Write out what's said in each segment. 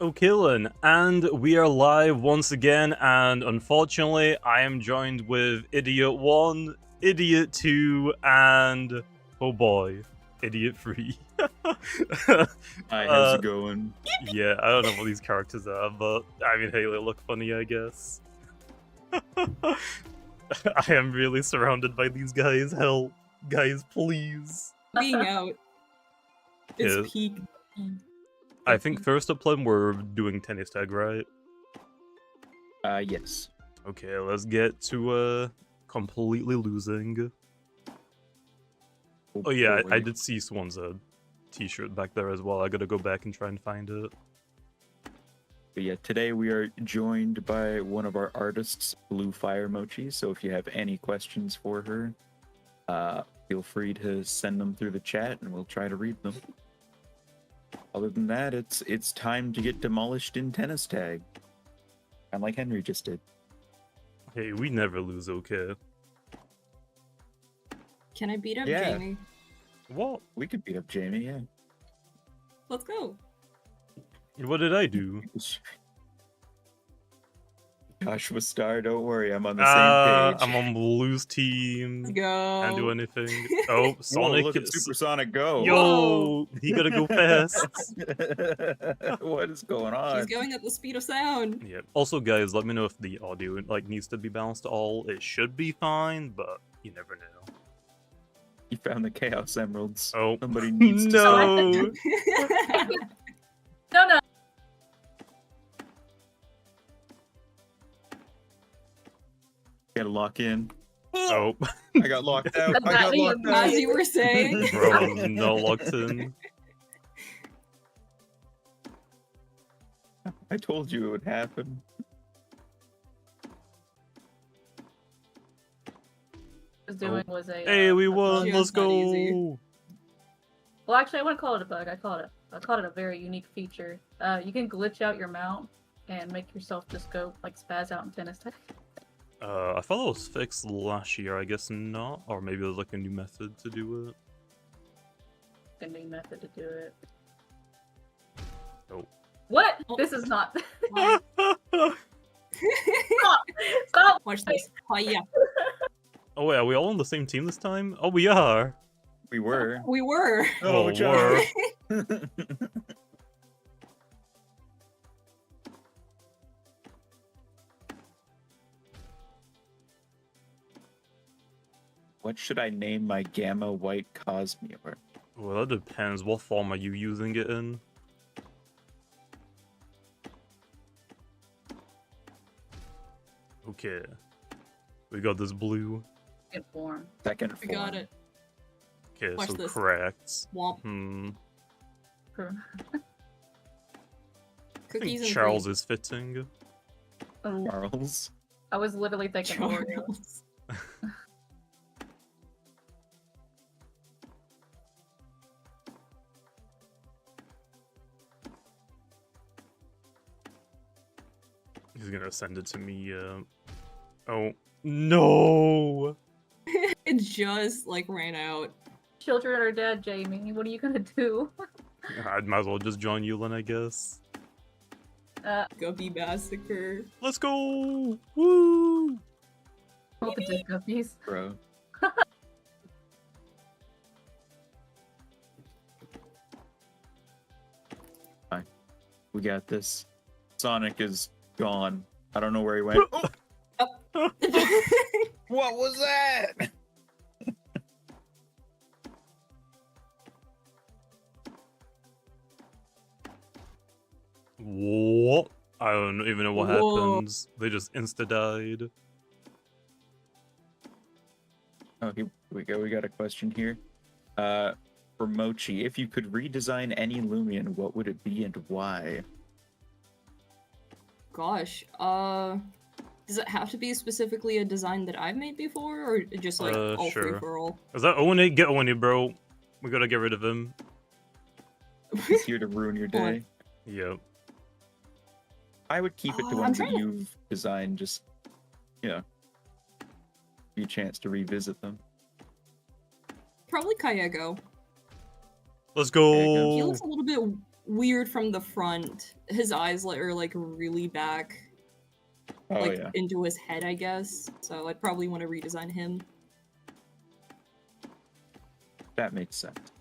O'Killen, and we are live once again, and unfortunately, I am joined with Idiot 1, Idiot 2, and, oh boy, Idiot 3. Hi, how's it going? Yeah, I don't know what these characters are, but, I mean, hey, they look funny, I guess. I am really surrounded by these guys, help. Guys, please. Being out is Yeah. peak. I think first up, we're doing tennis tag, right? Yes. Okay, let's get to completely losing. Oh yeah, I did see Swan's t-shirt back there as well. I gotta go back and try and find it. But yeah, today we are joined by one of our artists, Blue Fire Mochi. So if you have any questions for her, feel free to send them through the chat and we'll try to read them. Other than that, it's time to get demolished in tennis tag. And like Henry just did. Hey, we never lose, okay? Can I beat up Yeah. Jamie? What? We could beat up Jamie, yeah. Let's go. What did I do? Joshua Star, don't worry, I'm on the same page. I'm on Blue's team. Let's go. Can't do anything. Oh, Whoa, Sonic look at is... Supersonic go! Yo! He gotta go fast! What is going on? She's going at the speed of sound. Yeah. Also, guys, let me know if the audio needs to be balanced at all. It should be fine, but you never know. You found the Chaos Emeralds. Oh, Somebody needs to no! No. Gotta lock in. Oh, I got locked out. I got locked out. As you were saying. bro, I'm not locked in. I told you it would happen. Was doing was a Hey, we won! Yeah, Let's it's not easy. go! well, actually I wouldn't call it a bug. I call it a very unique feature. You can glitch out your mount and make yourself just go like spaz out in tennis tag. I thought it was fixed last year, I guess not. Or maybe there's like a new method to do it. A new method to do it. Oh. What? Oh. This is not Wow. Stop! Watch this. Oh yeah. Oh wait, are we all on the same team this time? Oh, we are! We were. We were. Oh, Josh. What should I name my Gamma White Cosmere? Well, that depends. What form are you using it in? Okay. We got this blue. Good form. Second We form. got it. Okay, Watch so this. correct. Womp. Hmm. I Cookies think and Charles cream. is fitting. Oh, Charles. I was literally thinking Oreo. Charles. He's gonna send it to me. Oh no! It just like ran out. Children are dead, Jamie. What are you gonna do? I might as well just join Yulin, I guess. Guppy massacre. Let's go! Woo! All the dead guppies. Bro. Fine. We got this. Sonic is gone. I don't know where he went. Oh, what was that? What? I don't even know what Whoa. happens. They just insta-died. Oh, here we go. We got a question here. For Mochi, if you could redesign any Loomian, what would it be and why? Gosh. Does it have to be specifically a design that I've made before, or just like all Sure. free for all? Is that Oni? Get Oni, bro. We gotta get rid of him. He's here to ruin your day. Yep. I would keep it to I'm ones that trying to- you've designed, just, you know, give you a chance to revisit them. Probably Kayego. Let's There you go! He looks a little bit weird from the front. His eyes are like really back, Oh like yeah. into his head, I guess. So I'd probably want to redesign him. That makes sense.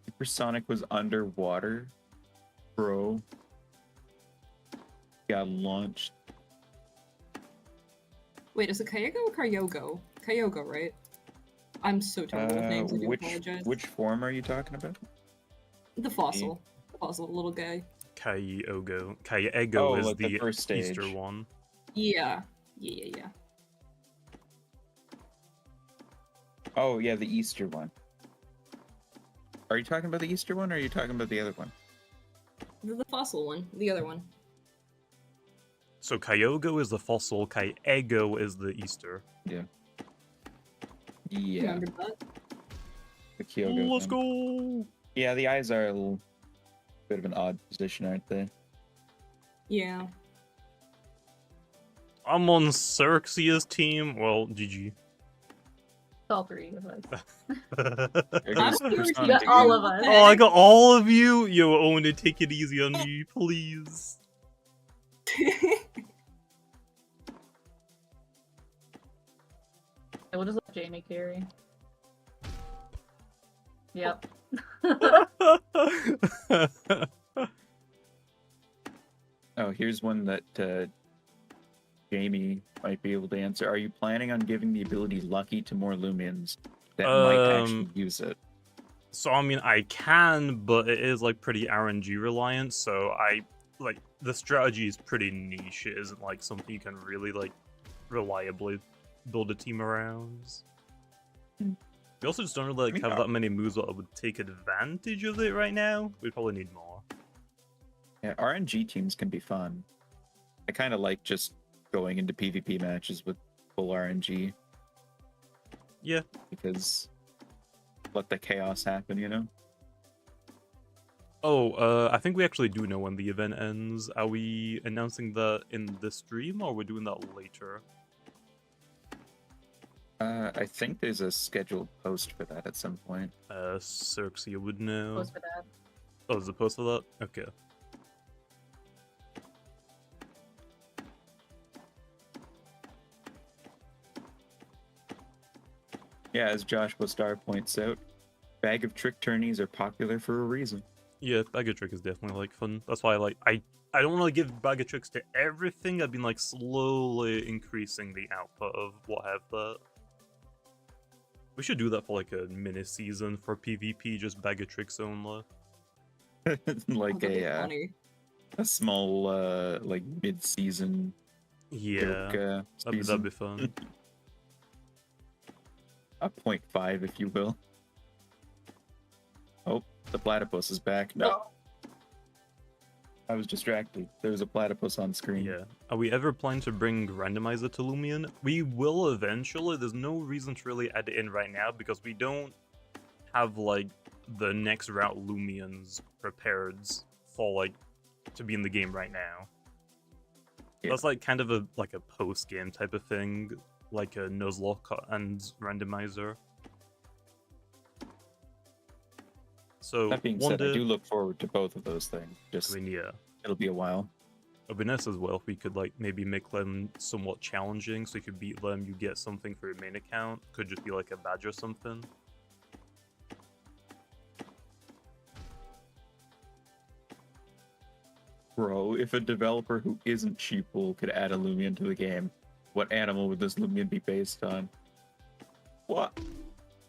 Supersonic was underwater, bro. Got launched. Wait, is it Kyogo or Kyogo? Kyogo, right? I'm so terrible with names. I do apologize. Which form are you talking about? The fossil. The fossil, little guy. Kyogo Oh, is like the the first stage. Easter one. Yeah. Yeah. Oh yeah, the Easter one. Are you talking about the Easter one, or are you talking about the other one? The fossil one. The other one. So Kyogo is the fossil, Kyogo is the Easter. Yeah. Remember that? The Kyogo. Let's go! Yeah, the eyes are a little bit of an odd position, aren't they? Yeah. I'm on Xerxes' team. Well, GG. All three of us. There How goes did you Supersonic got again. all of us. Oh, I got all of you? Yo, Owen, take it easy on me, please. We'll just let Jamie carry. Yep. Oh, here's one that Jamie might be able to answer. Are you planning on giving the ability Lucky to more Loomians that might actually use it? So, I mean, I can, but it is, like, pretty RNG reliant, so the strategy is pretty niche. It isn't, like, something you can really, like, reliably build a team around. Hmm. We also just don't really, like, have that many moves that would take advantage of it right now. We probably need more. Yeah, RNG teams can be fun. I kind of like just going into PvP matches with full RNG. Yeah. Because let the chaos happen, you know? Oh, I think we actually do know when the event ends. Are we announcing that in the stream, or are we doing that later? I think there's a scheduled post for that at some point. Xerxes would know. Post for that. Oh, there's a post for that? Okay. Yeah, as Joshua Star points out, bag of trick tourneys are popular for a reason. Yeah, Bag of Trick is definitely, like, fun. That's why, like, I don't want to give Bag of Tricks to everything. I've been, like, slowly increasing the output of what I have that. We should do that for, like, a mini-season for PvP, just Bag of Tricks only. Like That'd be funny. a small like mid-season Yeah, joke, that'd season. be fun. A 0.5, if you will. Oh, the platypus is back. No! I was distracted. There was a platypus on screen. Yeah. Are we ever planning to bring Randomizer to Loomian? We will eventually. There's no reason to really add it in right now because we don't have, like, the next route Loomians prepared for, like, to be in the game right now. Yeah. That's, like, kind of a post-game type of thing, like a Nuzlocke and Randomizer. So, That being one said, I day, do look forward to both of those things. I Just mean, yeah. it'll be a while. It'd be nice as well if we could, like, maybe make them somewhat challenging, so if you beat them, you get something for your main account. Could just be, like, a badge or something. Bro, if a developer who isn't Sheeple could add a Loomian to the game, what animal would this Loomian be based on? What?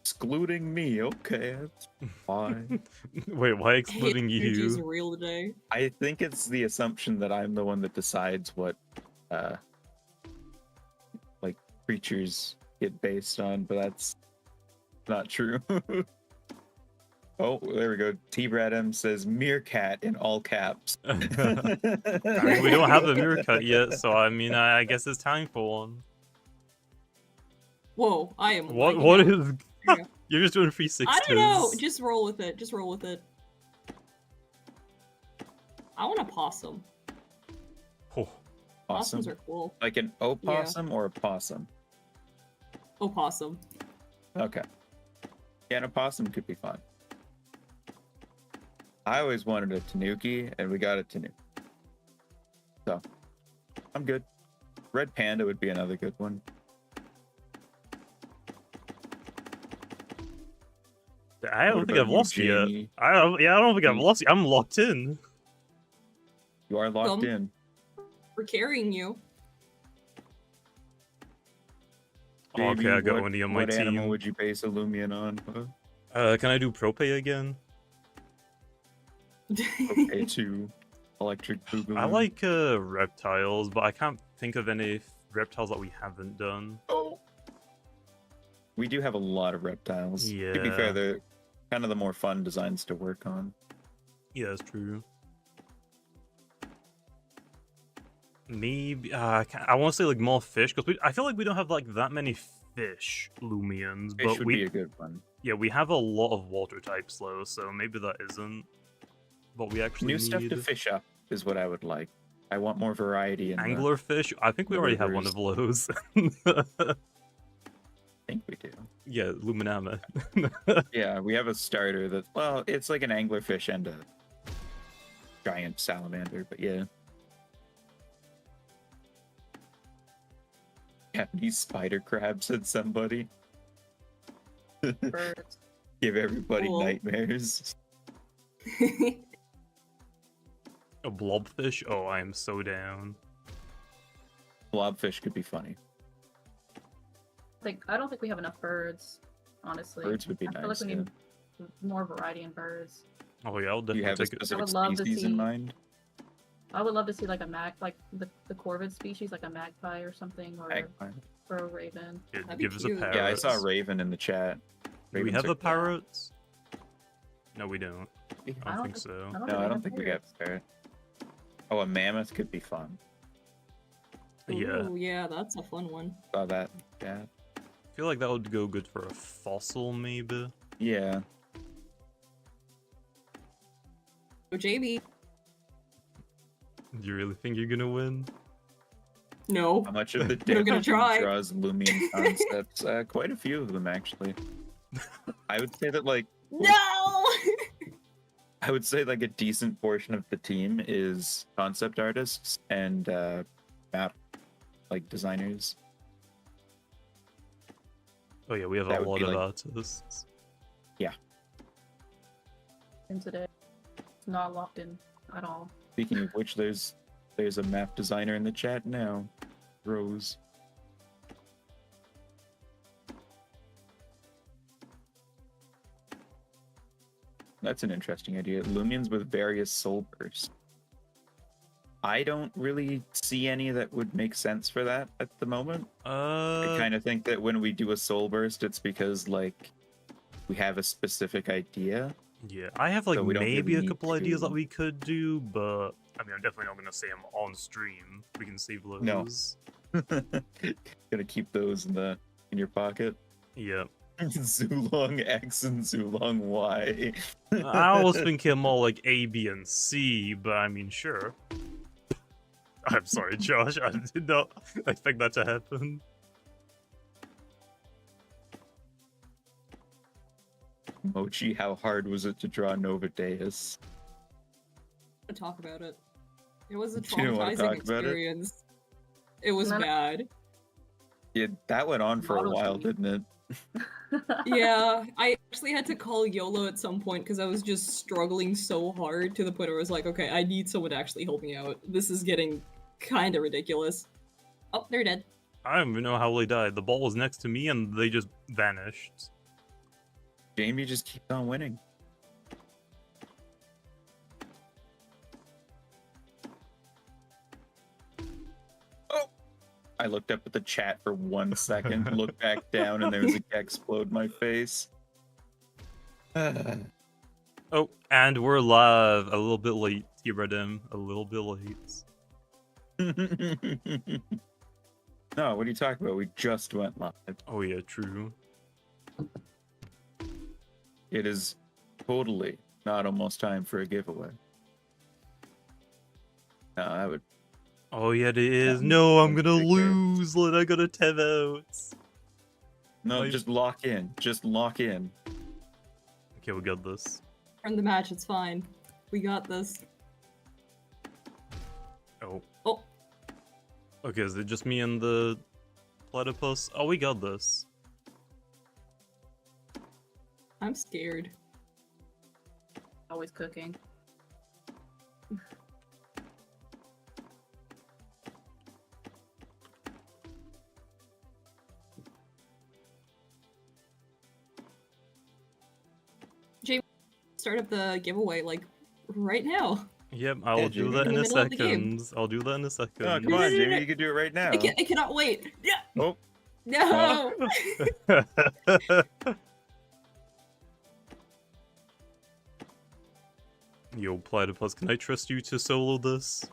Excluding me? Okay, that's fine. Wait, why excluding Energy's you? real today. I think it's the assumption that I'm the one that decides what, like, creatures get based on, but that's not true. Oh, there we go. T-Brad M says meerkat in all caps. I mean, we don't have a mirror cut yet, so I mean, I guess it's time for one. Whoa, I am. What? liking What it. is? There you go. You're just doing 360s. I don't know. Just roll with it. Just roll with it. I want a possum. Oh, Possums are cool. Like an opossum or a possum? Opossum. Okay. Yeah, an opossum could be fun. I always wanted a Tanuki, and we got a Tanuki. So, I'm good. Red Panda would be another good one. I don't What think I've about you, lost you yet. Jamie? I don't think I've Mm. lost you. I'm locked in. You are locked in. We're carrying you. Okay, I got Oni on my what animal team. would you base a Loomian on? Can I do Prope again? Okay, to electric boogaloo. I like reptiles, but I can't think of any reptiles that we haven't done. Oh. We do have a lot of reptiles. To be Yeah. fair, they're kind of the more fun designs to work on. Yeah, that's true. Maybe I want to say like more fish because I feel like we don't have like that many fish Loomians, Fish but would be a good one. yeah, we have a lot of water types though, so maybe that isn't what we actually New need. stuff to fish up is what I would like. I want more variety in the- Anglerfish. I think we the already have one of those. I think we do. Yeah, Luminama. Yeah, we have a starter that, well, it's like an anglerfish and a giant salamander, but yeah. Japanese spider crab, said somebody. Birds. Give everybody Cool. nightmares. A blobfish. Oh, I am so down. Blobfish could be funny. I don't think we have enough birds, honestly. Birds would be I feel nice. like we Yeah. need more variety in birds. Oh yeah, I'll Do you definitely have a take it. specific would love to species in see- mind? I would love to see like the corvid species, like a magpie or something, Magpie. or a raven. Yeah, That'd be give us a cute. parrot. Yeah, I saw Raven in the chat. Do we Ravens have are- a parrot? No, we don't. I I don't don't think so. No, I don't think we got parrot. Oh, a mammoth could be fun. Yeah, Ooh, yeah, that's a fun one. Saw that. Yeah. I feel like that would go good for a fossil, maybe. Yeah. So JB, Do you really think you're gonna win? no. How much of the But I'm gonna deck try. draws Loomian concepts? Quite a few of them, actually. I would say that, like, No! I would say like a decent portion of the team is concept artists and map like designers. Oh yeah, we have That a would lot be of like- artists. And today, it's not locked in at all. Speaking of which, there's a map designer in the chat now, Rose. That's an interesting idea. Loomians with various soul bursts. I don't really see any that would make sense for that at the moment. I kind of think that when we do a soul burst, it's because like we have a specific idea. Yeah, I have like So we don't maybe really a couple need ideas that to- we could do, but I mean, I'm definitely not gonna say them on stream. We can save those. No. Gonna keep those in your pocket. Yeah. Zulong X and Zulong Y. I was thinking more like A, B, and C, but I mean, sure. I'm sorry, Josh. I did not expect that to happen. Mochi, how hard was it to draw Nova Deus? To talk about it. It was a You didn't wanna traumatizing talk about it? experience. It was None- bad. Yeah, that went on for a Model while, sheet. didn't it? Yeah, I actually had to call YOLO at some point because I was just struggling so hard to the point where I was like, okay, I need someone to actually help me out. This is getting kind of ridiculous. Oh, they're dead. I don't even know how they died. The ball was next to me and they just vanished. Jamie just keeps on winning. Oh! I looked up at the chat for 1 second, looked back down, and there was a explode in my face. Oh, and we're live. A little bit late, T-Redem. A little bit late. No, what are you talking about? We just went live. Oh yeah, true. It is totally not almost time for a giveaway. No, I would. Oh yeah, it is. Yeah, No, I'm gonna take care. lose. Like, I got a 10 votes. No, I- just lock in. Just lock in. Okay, we got this. From the match, it's fine. We got this. Oh. Oh. Okay, is it just me and the platypus? Oh, we got this. I'm scared. Always cooking. Jamie, start up the giveaway like right now. Yep, I'll do Jamie. that In in the a middle of the game. second. I'll do that in a second. Oh, come No, on, no, no, Jamie, no. you can do it right now. I cannot wait. Yeah. Oh, No. Yo, platypus, can I trust you to solo this?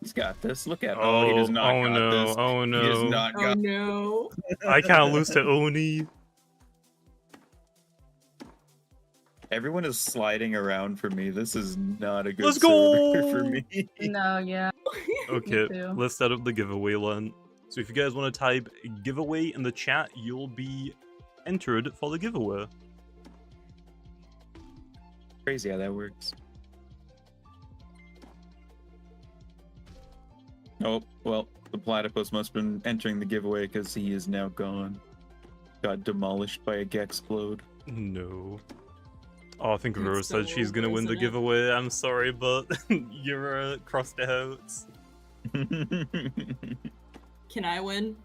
he's got this. Look at him. Oh, he does not oh got no, this. oh He does no. not Oh got no. I can't lose to Oni. Everyone is sliding around for me. This is not a good Let's server go! for me. No, yeah. Okay, too. let's set up the giveaway then. So if you guys want to type giveaway in the chat, you'll be entered for the giveaway. Crazy how that works. Oh, well, the platypus must have been entering the giveaway because he is now gone. Got demolished by a Gexplode. No. Oh, I think It's Rose so said she's gonna over, win the isn't it? giveaway. I'm sorry, but you're crossed out. Can I win?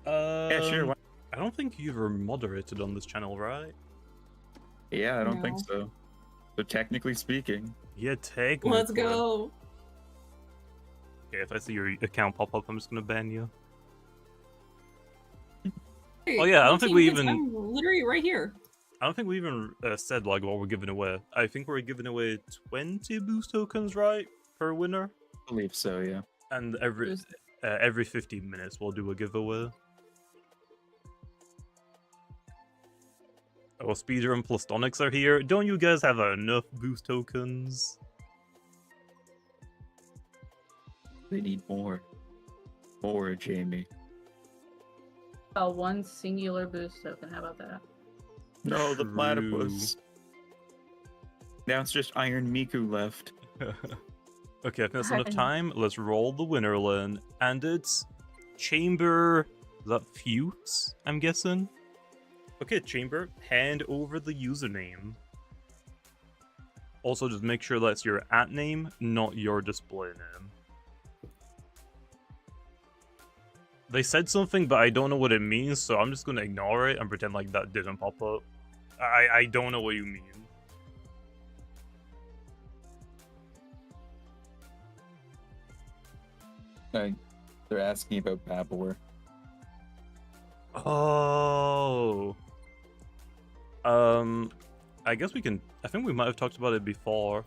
Yeah, sure. Why- I don't think you ever moderated on this channel, right? Yeah, I don't think No. so. So technically speaking, Yeah, take. Let's go. Okay, if I see your account pop up, I'm just gonna ban you. Hey, Oh, yeah, I don't think 19 we minutes, even- I'm literally right here. I don't think we even said like what we're giving away. I think we're giving away 20 boost tokens, right, per winner, I believe so, yeah. and Boost. every 15 minutes we'll do a giveaway. Oh, Speeder and Plastonics are here. Don't you guys have enough boost tokens? They need more. More, Jamie. Oh, one singular boost token. How about that? No, the True. platypus. Now it's just Iron Miku left. Okay, if that's enough Right. time, let's roll the winner, Lynn. And it's Chamber. Is that Fuse? I'm guessing. Okay, Chamber, hand over the username. Also, just make sure that's your @ name, not your display name. They said something, but I don't know what it means, so I'm just gonna ignore it and pretend like that didn't pop up. I don't know what you mean. They're asking about Babor. Oh. I guess we can. I think we might have talked about it before,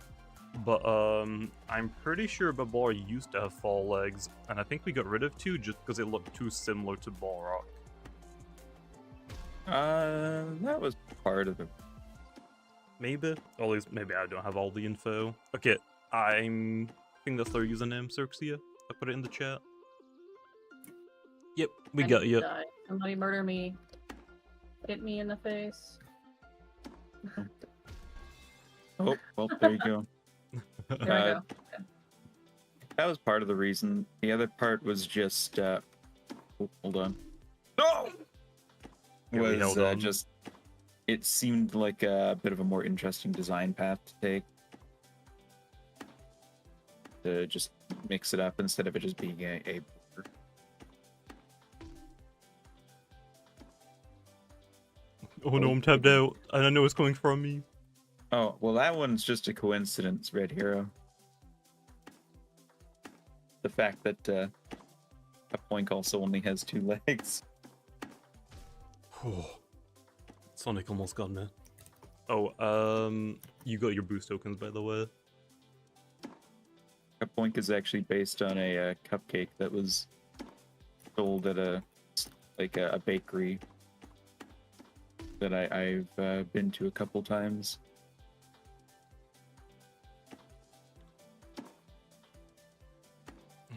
but I'm pretty sure Babor used to have 4 legs, and I think we got rid of 2 just because it looked too similar to Balrog. That was part of it. Maybe, or at least maybe I don't have all the info. Okay, I think that's their username, Cirxia. I put it in the chat. Yep, we I got need you. to die. Somebody murder me. Hit me in the face. Oh, well, there you go. There I Uh, go. That was part of the reason. The other part was just, oh, hold on. No! Yeah, we held on. Just, it seemed like a bit of a more interesting design path to take. To just mix it up instead of it just being a border. Oh no, I'm tapped out, and I know it's coming from me. Oh, well, that one's just a coincidence, Red Hero. The fact that a Poink also only has 2 legs. Sonic almost got me. Oh, you got your boost tokens, by the way. A Poink is actually based on a cupcake that was sold at a bakery that I've been to a couple times.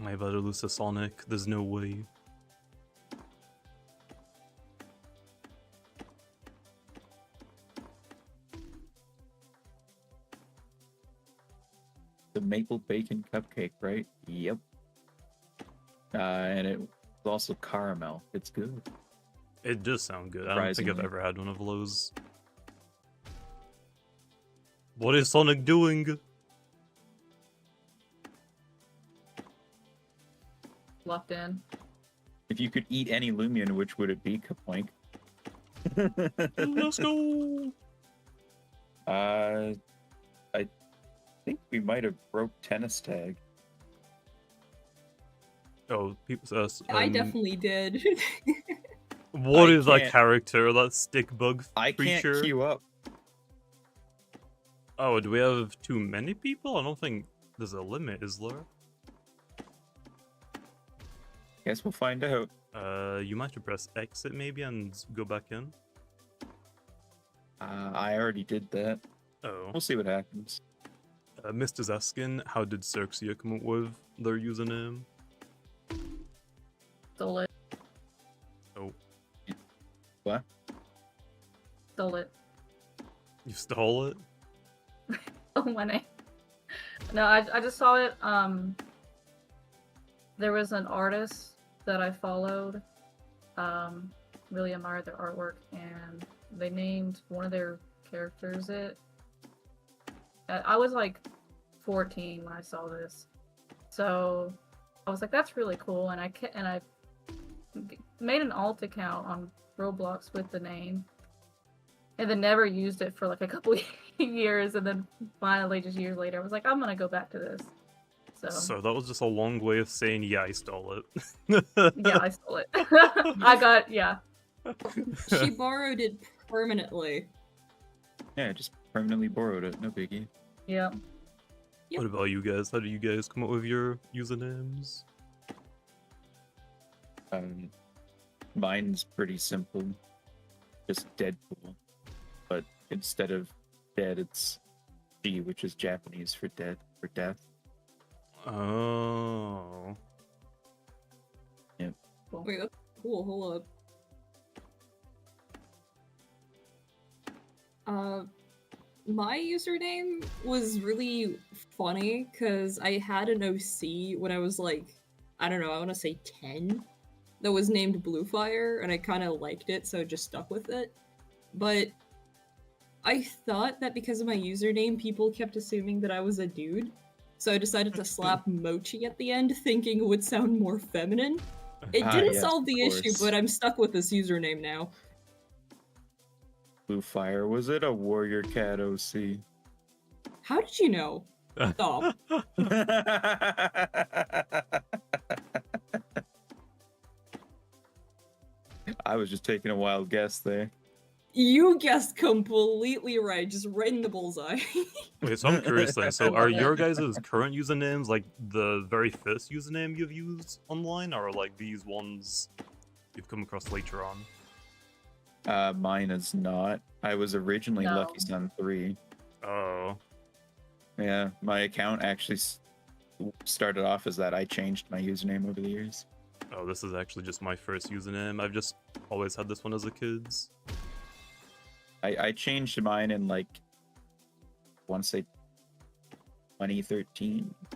I better lose to Sonic. There's no way. The maple bacon cupcake, right? Yep. And it was also caramel. It's good. It does sound good. I don't think I've Surprisingly. ever had one of those. What is Sonic doing? Locked in. If you could eat any Loomian, which would it be, Kapoink? Let's go! I think we might have broke tennis tag. Oh, people. I definitely did. What I is that can't- character? That stick bug I can't creature? queue up. Oh, do we have too many people? I don't think there's a limit, is there? Guess we'll find out. You might have to press exit maybe and go back in. I already did that. Oh. We'll see what happens. Mr. Zaskin, how did Xerxia come up with their username? Stole it. Oh, What? Stole it. you stole it? Oh, my name. No, I just saw it. There was an artist that I followed. Really admired their artwork, and they named one of their characters it. I was like 14 when I saw this, so I was like, "That's really cool." And I made an alt account on Roblox with the name, and then never used it for like a couple years, and then finally, just years later, I was like, "I'm gonna go back to this." So that was just a long way of saying, yeah, I stole it. Yeah, I stole it. Yeah. She borrowed it permanently. Yeah, I just permanently borrowed it. No biggie. Yeah. What about you guys? How do you guys come up with your usernames? Mine's pretty simple. Just Deadpool. But instead of dead, it's G, which is Japanese for dead, for death. Oh. Wait, that's cool. Hold up. My username was really funny because I had an OC when I was like, I don't know, I want to say 10, that was named Bluefire, and I kind of liked it, so I just stuck with it. But I thought that because of my username, people kept assuming that I was a dude, so I decided to slap Mochi at the end, thinking it would sound more feminine. It didn't yes, solve of the issue, course. but I'm stuck with this username now. Blue Fire, was it a Warrior Cat OC? How did you know? Stop. I was just taking a wild guess there. You guessed completely right, just right in the bullseye. Wait, so I'm curious then. So love are it. your guys' current usernames like the very first username you've used online, or like these ones you've come across later on? Mine is not. I was originally No. Lucky Sun 3. Oh. Yeah, my account actually started off as that. I changed my username over the years. Oh, this is actually just my first username. I've just always had this one as a kid's. I changed mine in like, I want to say 2013. I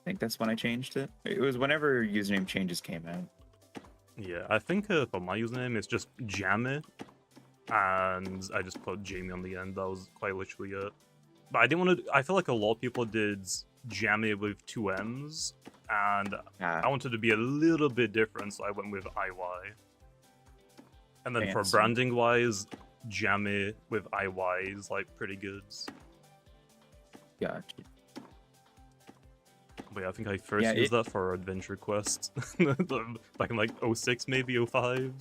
think that's when I changed it. It was whenever username changes came out. Yeah, I think for my username it's just Jamie, and I just put Jamie on the end. That was quite literally it. But I didn't want to. I feel like a lot of people did Jamie with 2 M's, and I wanted to be a little bit different, so I went with IY. And then for Fancy. branding wise, Jamie with IY is like pretty good. Gotcha. But yeah, I think I first Yeah, used that for Adventure Quest back in like 06, maybe 05.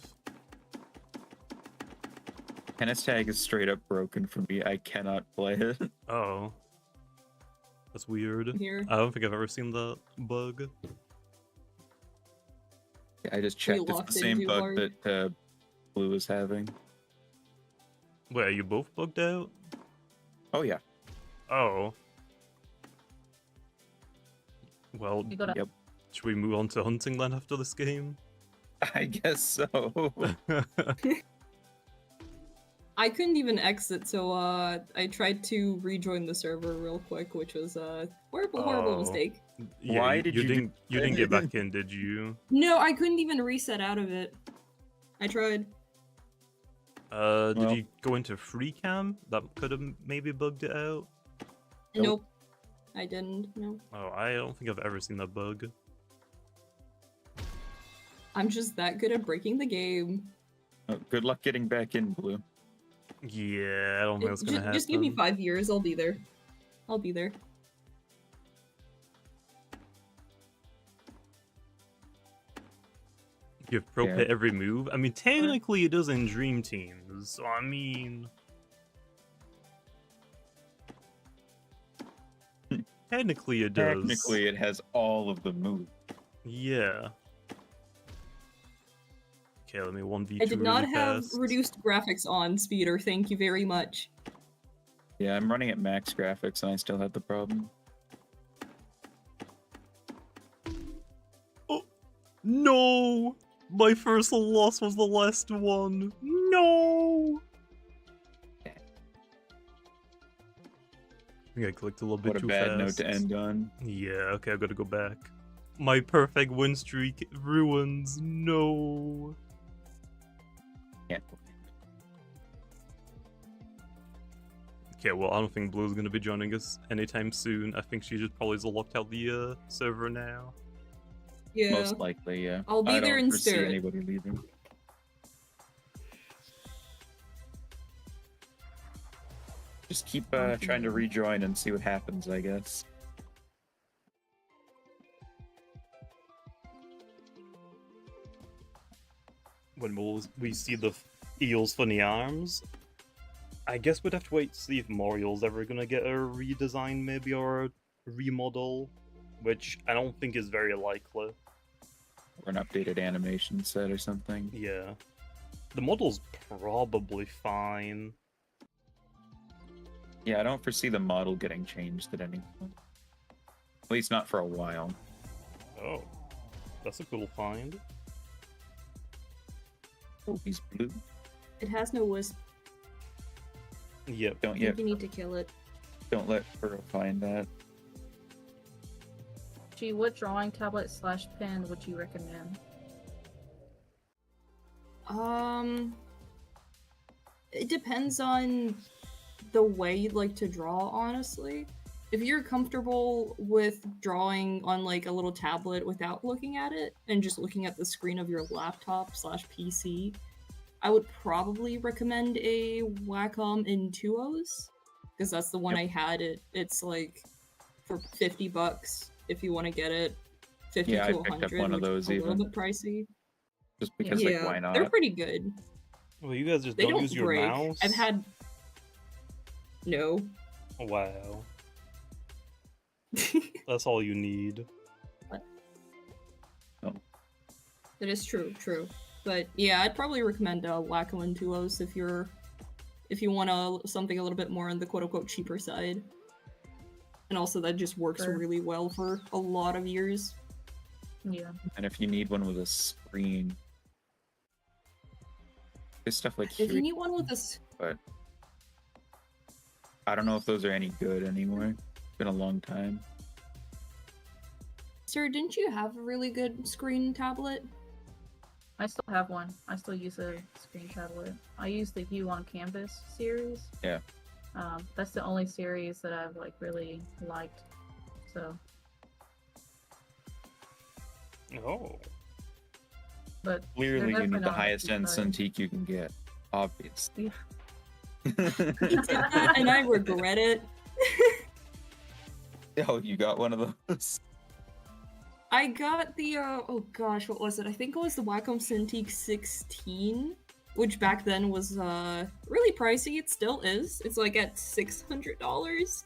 Tennis tag is straight up broken for me. I cannot play it. Oh, that's weird. Here. I don't think I've ever seen that bug. I just checked. It's locked the in same too bug hard. that Blue is having. Wait, are you both bugged out? Oh yeah. Oh. Well, You gotta Yep. should we move on to hunting then after this game? I guess so. I couldn't even exit, so I tried to rejoin the server real quick, which was a horrible Oh. mistake. Yeah, Why you, did you you do didn't you didn't get back in, did you? No, I couldn't even reset out of it. I tried. Did Well. you go into free cam? That could have maybe bugged it out. Nope. I didn't. No. Oh, I don't think I've ever seen that bug. I'm just that good at breaking the game. Oh, good luck getting back in, Blue. Yeah, I don't think that's gonna happen. Just give me 5 years, I'll be there. I'll be there. Give pro Yeah. pit every move. I mean, technically it does in Dream Teams, so I mean, technically it does. Technically, it has all of the moves. Yeah. Okay, let me 1v2 I did not really have fast. reduced graphics on, Speeder. Thank you very much. Yeah, I'm running at max graphics and I still had the problem. Oh no! My first loss was the last one. No! I think I clicked a little bit What a too bad fast. note to end on. Yeah, okay, I've got to go back. My perfect win streak ruins. No. Yeah. Okay, well, I don't think Blue's gonna be joining us anytime soon. I think she just probably locked out the server now. Yeah. Most likely, yeah. I'll be I there don't in foresee spirit. anybody leaving. Just keep trying to rejoin and see what happens, I guess. When will we see the eels funny arms? I guess we'd have to wait to see if Mario's ever gonna get a redesign, maybe, or a remodel, which I don't think is very likely. Or an updated animation set or something. Yeah. The model's probably fine. Yeah, I don't foresee the model getting changed at any point. At least not for a while. Oh. That's a cool find. Oh, he's blue. It has no wisp. Yep. Don't I yet. think you need to kill it. Don't let Furrow find that. Gee, what drawing tablet / pen would you recommend? It depends on the way you'd like to draw, honestly. If you're comfortable with drawing on like a little tablet without looking at it and just looking at the screen of your laptop / PC, I would probably recommend a Wacom Intuos, because that's the one I had. It's like for $50 if you want to get it. 50 Yeah, I to picked up 100, one of which is those a little even. bit pricey. Just because, Yeah, like, why not? they're pretty good. Well, you guys just They don't don't use your break. mouse? I've had no. Wow. That's all you need. That is true, But yeah, I'd probably recommend Wacom Intuos if you want something a little bit more on the quote-unquote cheaper side. And also that just works Sure. really well for a lot of years. Yeah. And if you need one with a screen, there's stuff like If here, you need one with this, but I don't know if those are any good anymore. It's been a long time. sir, didn't you have a really good screen tablet? I still have one. I still use a screen tablet. I use the Hue on Canvas series. Yeah. That's the only series that I've like really liked. So, Oh. but Clearly, you definitely need the not highest end cheap, but- Cintiq you can get. Obviously. And I regret it. Oh, you got one of those? I got the, oh gosh, what was it? I think it was the Wacom Cintiq 16, which back then was, really pricey. It still is. It's like at $600.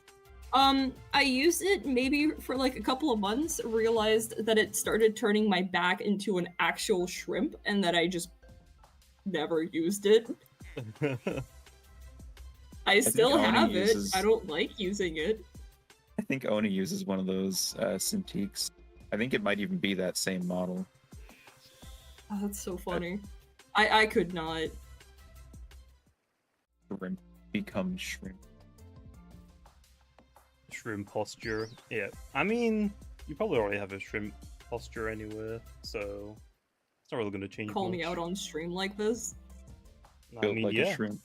I used it maybe for like a couple of months, realized that it started turning my back into an actual shrimp, and that I just never used it. I still Oni have uses- it. I don't like using it. I think Oni uses one of those Cintiqs. I think it might even be that same model. Oh, that's so funny. I could not. shrimp become shrimp. Shrimp posture. Yeah. I mean, you probably already have a shrimp posture anyway, so it's not really going to change Call much. me out on stream like this. I Built mean, like yeah. a shrimp.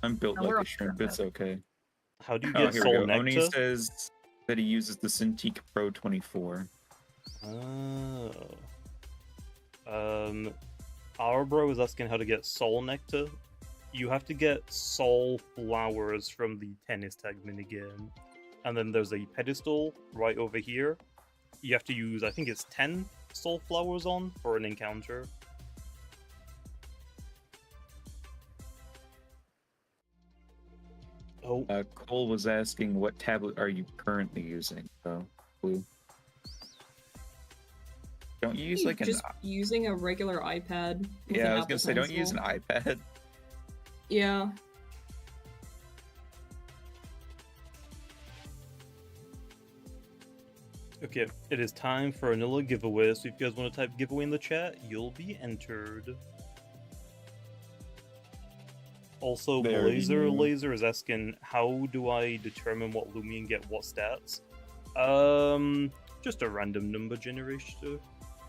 I'm built And we're like a all shrimp. shrimp. It's okay. How do you Oh, get here we soul go. Oni nectar? says that he uses the Cintiq Pro 24. Oh. Our bro is asking how to get soul nectar. You have to get soul flowers from the tennis tag minigame. And then there's a pedestal right over here. You have to use, I think it's 10 soul flowers on for an encounter. Oh, Cole was asking what tablet are you currently using? So, Blue. Don't you use like an... Just using a regular iPad. with Yeah, an I was Apple gonna say, don't you use an Pencil. iPad? Yeah. okay. It is time for another giveaway. So if you guys want to type giveaway in the chat, you'll be entered. Also, They already Blazer knew. Laser is asking, how do I determine what Loomian get what stats? Just a random number generator.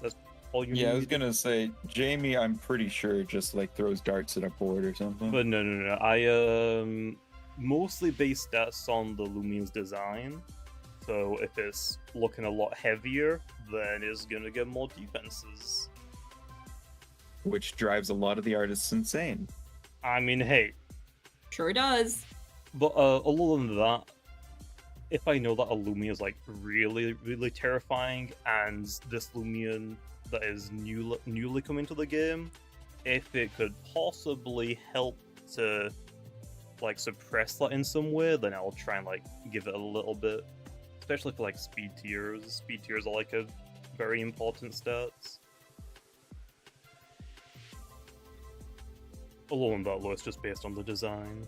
That's all you need. Yeah, I was gonna say, Jamie, I'm pretty sure just like throws darts at a board or something. But no. I mostly base stats on the Loomian's design. So if it's looking a lot heavier, then it's gonna get more defenses. Which drives a lot of the artists insane. I mean, hey, Sure does. but other than that, if I know that a Loomian is like really terrifying, and this Loomian that is newly coming to the game, if it could possibly help to like suppress that in some way, then I'll try and like give it a little bit, especially for like speed tiers. Speed tiers are like a very important stats. Although on that, though, it's just based on the design.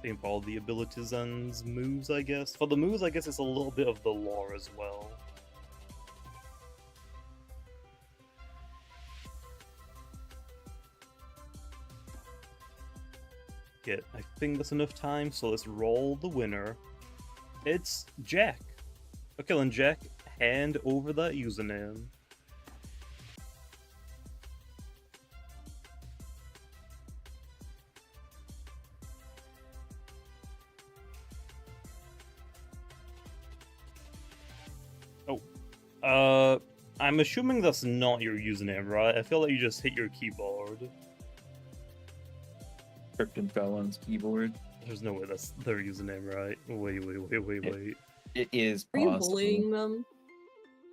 Same for all the abilities and moves, I guess. For the moves, I guess it's a little bit of the lore as well. Okay, I think that's enough time, so let's roll the winner. It's Jack. Okay, then Jack, hand over that username. I'm assuming that's not your username, right? I feel like you just hit your keyboard. Krypton fell on his keyboard. There's no way that's their username, right? Wait. It is Are you possible. bullying them?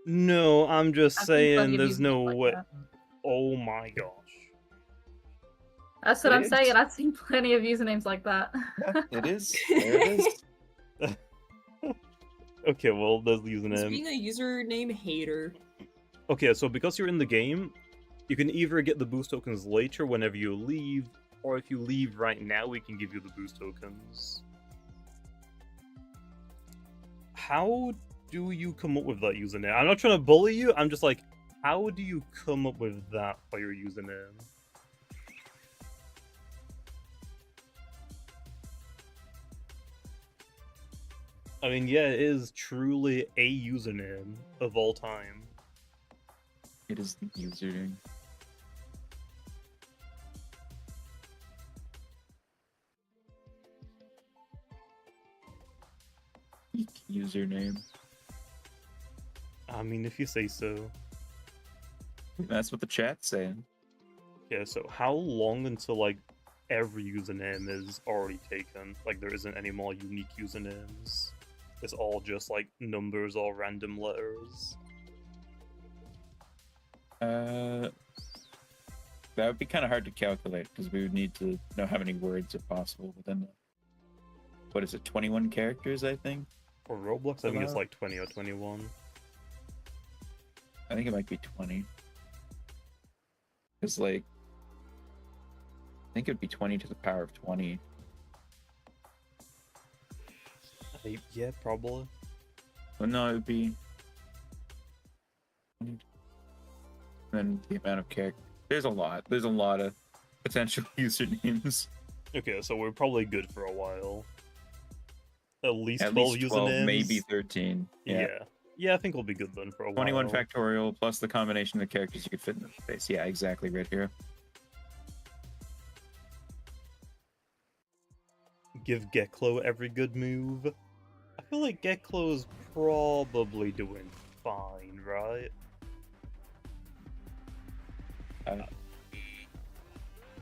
No, I'm just I've seen plenty saying of there's no usernames like way. that. Oh my gosh. That's what It I'm is. saying. I've seen plenty of usernames like that. Yeah, it is. There it is. Okay, well, there's the He's username. being a username hater. Okay, so because you're in the game, you can either get the boost tokens later whenever you leave, or if you leave right now, we can give you the boost tokens. How do you come up with that username? I'm not trying to bully you, I'm just like, how do you come up with that for your username? I mean, yeah, it is truly a username of all time. It is the username. Eek username. I mean, if you say so. That's what the chat's saying. Yeah, so how long until, like, every username is already taken? Like, there isn't any more unique usernames? It's all just, like, numbers or random letters? That would be kind of hard to calculate because we would need to know how many words are possible within the. What is it? 21 characters, I think. For Roblox, I think it's Hello? like 20 or 21. I think it might be 20. Because like, I think it would be 20 to the power of 20. Yeah, probably. Well, no, it would be. And then the amount of characters. There's a lot. There's a lot of potential usernames. Okay, so we're probably good for a while. At least At 12 least usernames. 12, maybe 13. Yeah. Yeah, I think we'll be good then for a 21 while. factorial plus the combination of characters you could fit in the space. Yeah, exactly, Red Hero. Give Geklo every good move. I feel like Geklo's probably doing fine, right?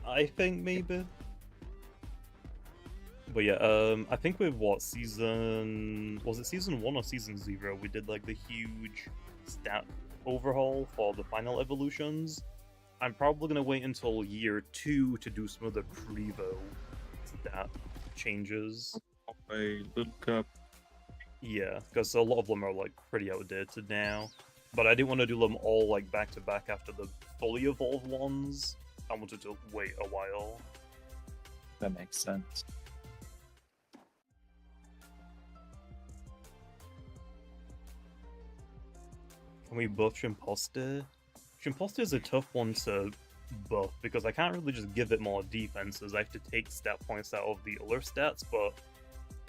I think maybe. But yeah, I think with what season was it season 1 or season 0? We did like the huge stat overhaul for the final evolutions. I'm probably gonna wait until year 2 to do some of the Prevo stat changes. A little cup. Yeah, because a lot of them are like pretty outdated now. But I didn't want to do them all like back to back after the fully evolved ones. I wanted to wait a while. That makes sense. Can we buff Shimposter? Shimposter is a tough one to buff because I can't really just give it more defenses. I have to take stat points out of the other stats, but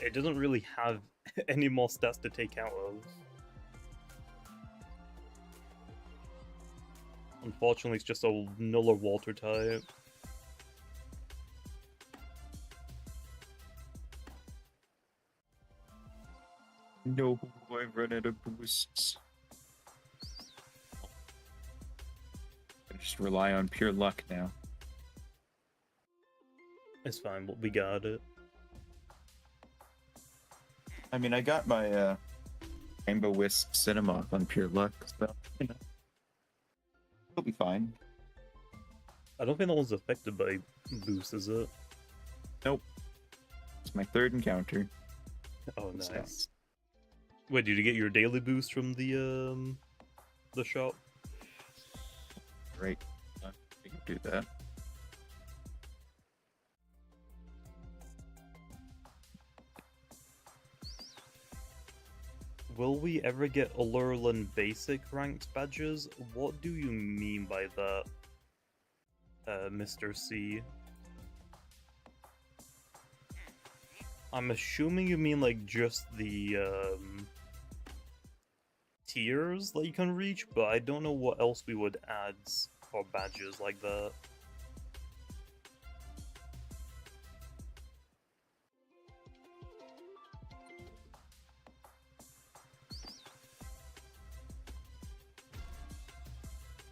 it doesn't really have any more stats to take out of. Unfortunately, it's just a null or water type. No, I've run out of boosts. I just rely on pure luck now. It's fine, but we got it. I mean, I got my Rainbow Wisp Cinema on pure luck, so you know, it'll be fine. I don't think that one's affected by boost, is it? Nope. It's my third encounter. Oh, So- nice. Wait, did you get your daily boost from the shop? Right. We can do that. Will we ever get Allurland basic ranked badges? What do you mean by that, Mr. C? I'm assuming you mean like just the tiers that you can reach, but I don't know what else we would add for badges like that.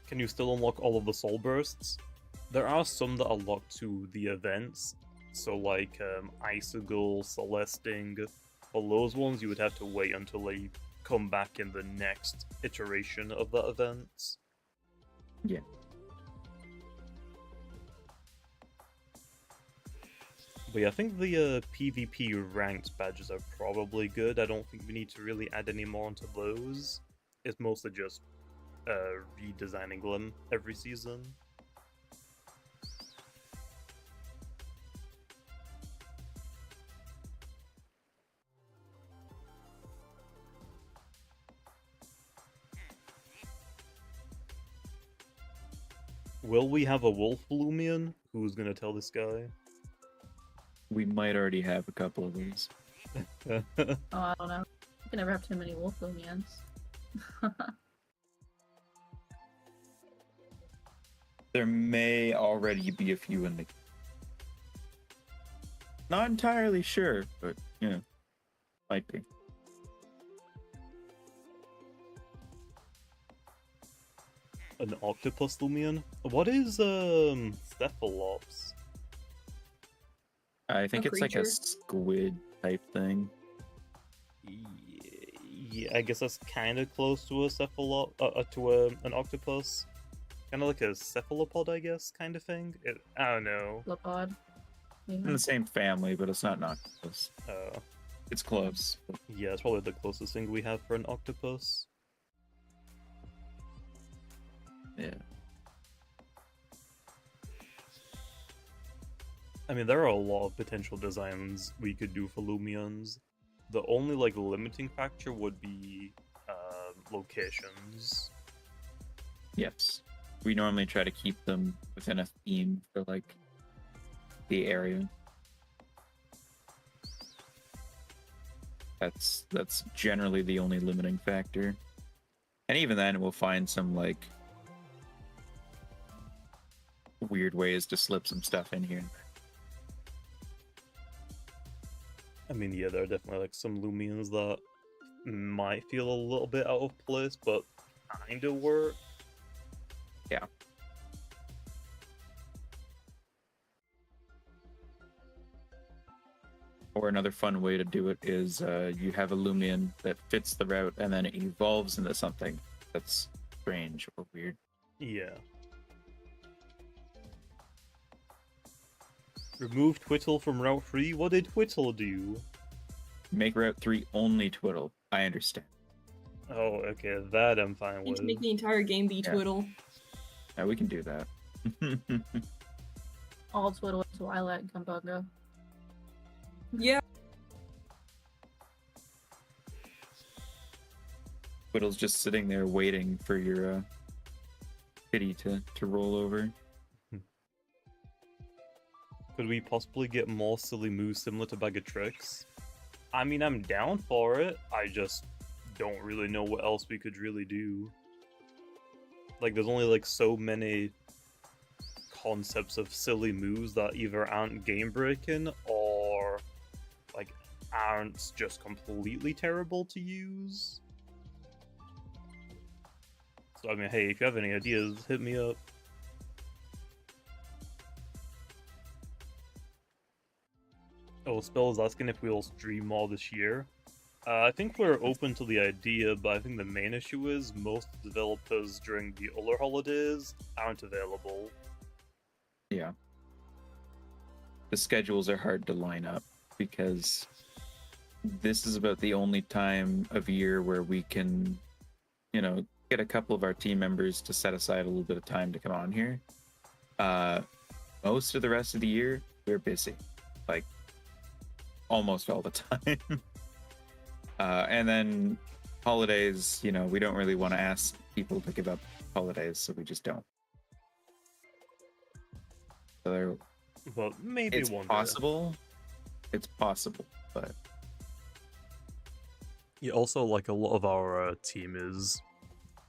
Can you still unlock all of the soul bursts? There are some that are locked to the events, so like Icicle, Celesting, for those ones you would have to wait until they come back in the next iteration of that event. Yeah. But yeah, I think the PvP ranked badges are probably good. I don't think we need to really add any more onto those. It's mostly just redesigning them every season. Will we have a wolf Loomian? Who's gonna tell this guy? We might already have a couple of these. Oh, I don't know. You can never have too many wolf Loomians. There may already be a few in the... Not entirely sure, but, you know, might be. An octopus Loomian? What is Cephalops? I think A it's like a creature? squid type thing. Yeah, I guess that's kind of close to a an octopus. Kind of like a cephalopod, I guess, kind of thing. I don't know. Flipod. In the same family, but it's not an octopus. It's close. Yeah, it's probably the closest thing we have for an octopus. Yeah. I mean, there are a lot of potential designs we could do for Loomians. The only like limiting factor would be locations. Yes. we normally try to keep them within a theme for like the area. That's generally the only limiting factor. And even then we'll find some like weird ways to slip some stuff in here. I mean, yeah, there are definitely like some Loomians that might feel a little bit out of place, but kind of work. Yeah. Or another fun way to do it is you have a Loomian that fits the route and then it evolves into something that's strange or weird. Yeah. Remove Twiddle from Route 3? What did Twiddle do? Make Route 3 only Twiddle. I understand. Oh, okay, that I'm fine Need with. to make the entire game be Yeah. Twiddle. Yeah, we can do that. All Twiddle to Lilac and Gumbunga. Yeah. Twiddle's just sitting there waiting for your pity to roll over. Could we possibly get more silly moves similar to Bag of Tricks? I mean, I'm down for it. I just don't really know what else we could really do. Like, there's only like so many concepts of silly moves that either aren't game breaking or like aren't just completely terrible to use. So I mean, hey, if you have any ideas, hit me up. Oh, Spell is asking if we'll stream more this year. I think we're open to the idea, but I think the main issue is most developers during the Uller holidays aren't available. Yeah. The schedules are hard to line up because this is about the only time of year where we can, you know, get a couple of our team members to set aside a little bit of time to come on here. Most of the rest of the year, we're busy. Like, almost all the time. And then holidays, you know, we don't really want to ask people to give up holidays, so we just don't. So But maybe it's one day. possible. It's possible, but Yeah, also, like, a lot of our team is,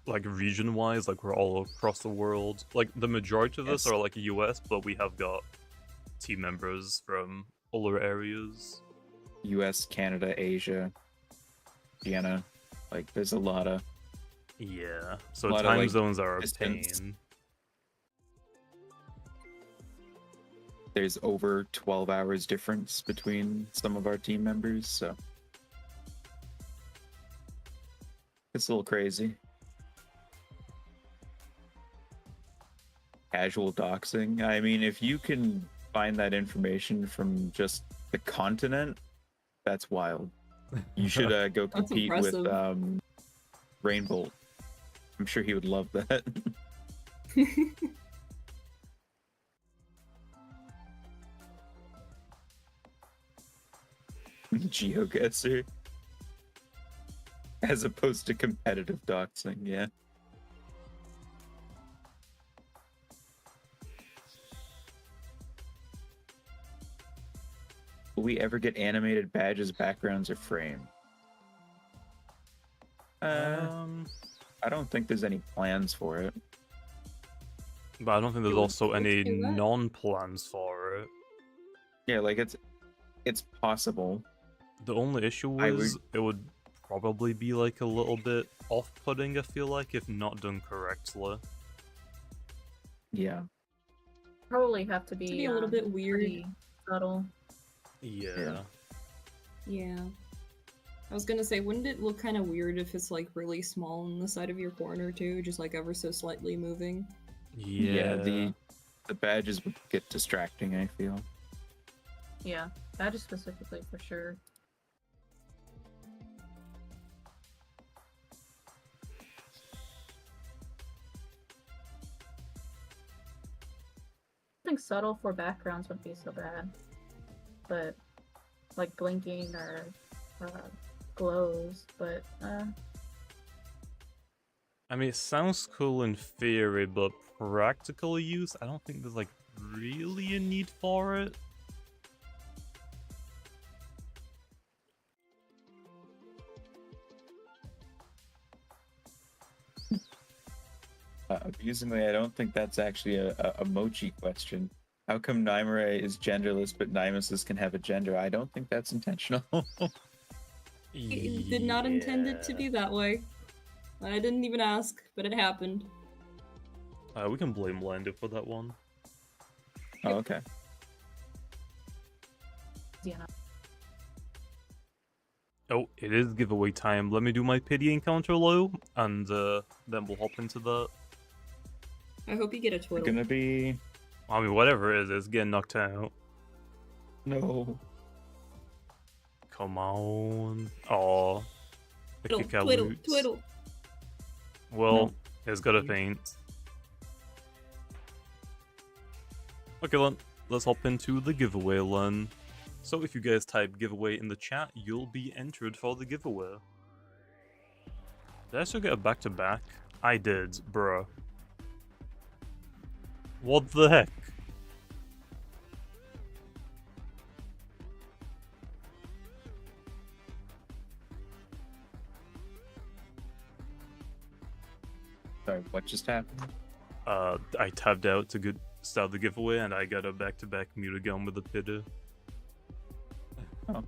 like, region-wise, like, we're all across the world. Like, the majority of us Yes. are, like, US, but we have got team members from other areas. US, Canada, Asia, Vienna, like there's a lot of Yeah, so A lot of, time like, zones are a distance. pain. there's over 12 hours difference between some of our team members, so it's a little crazy. Casual doxing. I mean, if you can find that information from just the continent, that's wild. You should go That's compete with impressive. Rainbolt. I'm sure he would love that. GeoGuessr. As opposed to competitive doxing, yeah. Will we ever get animated badges, backgrounds, or frame? I don't think there's any plans for it. But I don't think there's It would- also let's any do that. non-plans for it. Yeah, like it's possible. The only issue I is it would probably be like a little bit off-putting, I feel like, if not done correctly. Yeah. Probably have to To be, be a little bit weird. pretty subtle. Yeah. Yeah. I was gonna say, wouldn't it look kind of weird if it's like really small on the side of your corner too, just like ever so slightly moving? Yeah. The badges would get distracting, I feel. Yeah, badges specifically for sure. I think subtle for backgrounds wouldn't be so bad, but like blinking or glows, but I mean, it sounds cool in theory, but practical use, I don't think there's like really a need for it. Amusingly, I don't think that's actually a mochi question. How come Nymare is genderless, but Nymuses can have a gender? I don't think that's intentional. I did not intend it to be that way. I didn't even ask, but it happened. We can blame Lando for that one. Oh, okay. Yeah. Oh, it is giveaway time. Let me do my pity encounter low, and then we'll hop into that. I hope you get a It's twiddle. gonna be I mean, whatever it is, it's getting knocked out. no. Come on. Aw. The Twiddle, kick out twiddle, loots. twiddle. Well, No. it's got a feint. Okay then, let's hop into the giveaway then. So if you guys type giveaway in the chat, you'll be entered for the giveaway. Did I still get a back-to-back? I did, bruh. What the heck? Sorry, what just happened? I tabbed out to start the giveaway, and I got a back-to-back mute again with the pitter. Oh.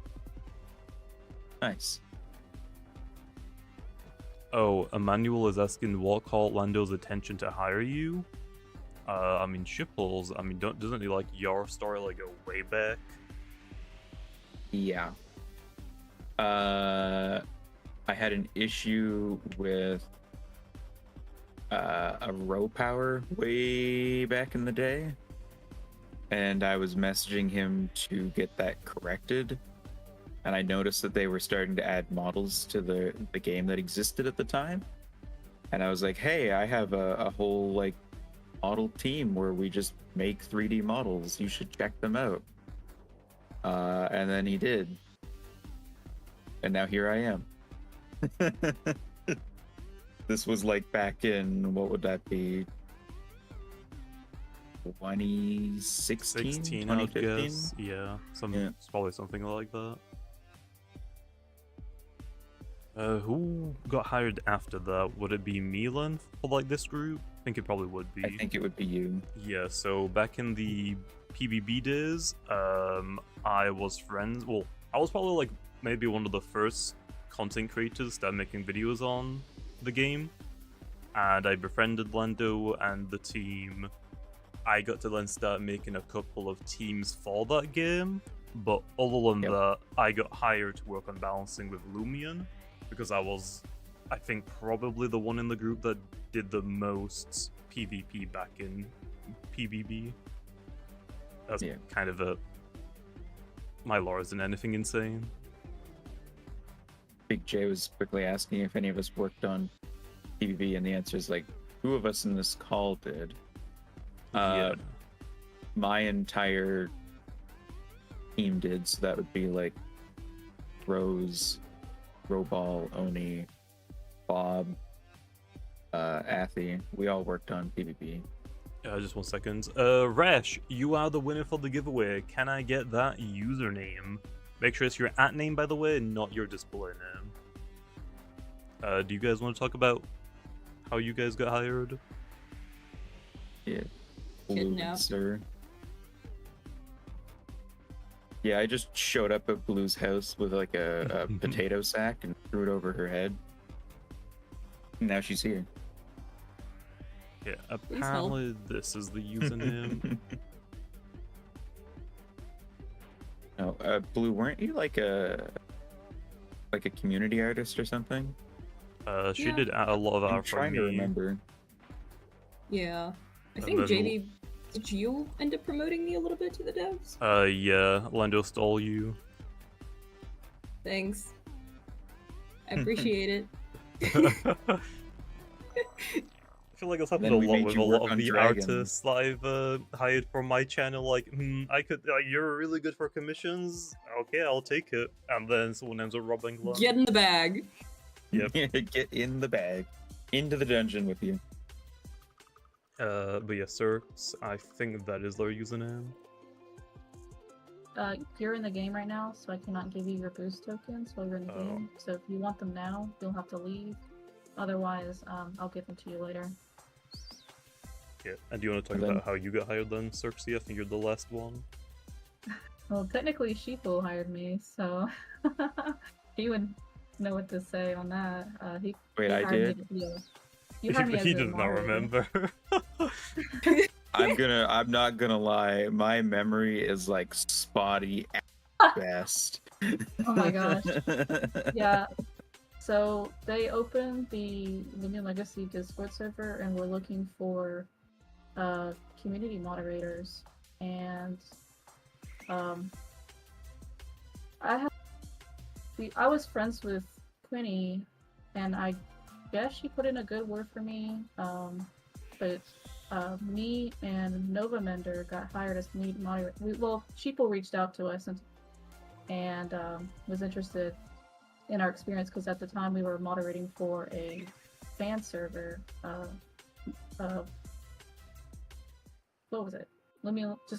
Nice. Oh, Emmanuel is asking what caught Lando's attention to hire you? I mean, Shipples, I mean, doesn't he like your story like go way back? Yeah. I had an issue with a row power way back in the day, and I was messaging him to get that corrected, and I noticed that they were starting to add models to the game that existed at the time, and I was like, hey, I have a whole like model team where we just make 3D models, you should check them out. And then he did, and now here I am. This was like back in, what would that be, 2016? 16, I would 2015? guess. Yeah, Yeah. It's probably something like that. Who got hired after that? Would it be Milan for like this group? I think it probably would be. I think it would be you. Yeah, so back in the PBB days, I was friends. Well, I was probably like maybe one of the first content creators that making videos on the game, and I befriended Lando and the team. I got to then start making a couple of teams for that game, but other than Yep. that, I got hired to work on balancing with Loomian because I was, I think, probably the one in the group that did the most PvP back in PBB. That's Yeah. kind of a. My lore isn't anything insane. Big J was quickly asking if any of us worked on PvP, and the answer is like, 2 of us in this call did. Yeah. My entire team did, so that would be like Rose, Roball, Oni, Bob, Athy. We all worked on PvP. Just 1 second. Rash, you are the winner for the giveaway. Can I get that username? Make sure it's your @name, by the way, and not your display name. Do you guys want to talk about how you guys got hired? Yeah. Kidnap. Sir. Yeah, I just showed up at Blue's house with like a potato sack and threw it over her head. Now she's here. Yeah, apparently this is the username. No, Blue, weren't you like a community artist or something? She Yeah. did a lot of I'm art for trying to me. remember. Yeah. I And think then JD, did you end up promoting me a little bit to the devs? Yeah, Lando stole you. Thanks. I appreciate it. I feel like it's happened Then a we lot made with you a work lot of on the dragons. artists that I've hired for my channel. Like, I could. You're really good for commissions. Okay, I'll take it. And then someone ends up robbing them. Get in the bag. Yep. Get in the bag. Into the dungeon with you. But yeah, Cirques, I think that is their username. You're in the game right now, so I cannot give you your boost tokens while you're in the Oh. game. So if you want them now, you'll have to leave. Otherwise, I'll give them to you later. Yeah, and do you want to talk And then- about how you got hired then, Cirques? I think you're the last one. Well, technically, Sheeple hired me, so he would know what to say on that. Wait, he I hired did? Me to be a- you hired me as He a does not moderator. remember. I'm not gonna lie, my memory is like spotty at best. Oh my gosh. Yeah. So they opened the Loomian Legacy Discord server, and we're looking for community moderators. And I was friends with Quinny, and I guess she put in a good word for me. But me and Nova Mender got hired as community moderator. Sheeple reached out to us and was interested in our experience because at the time we were moderating for a fan server. What was it?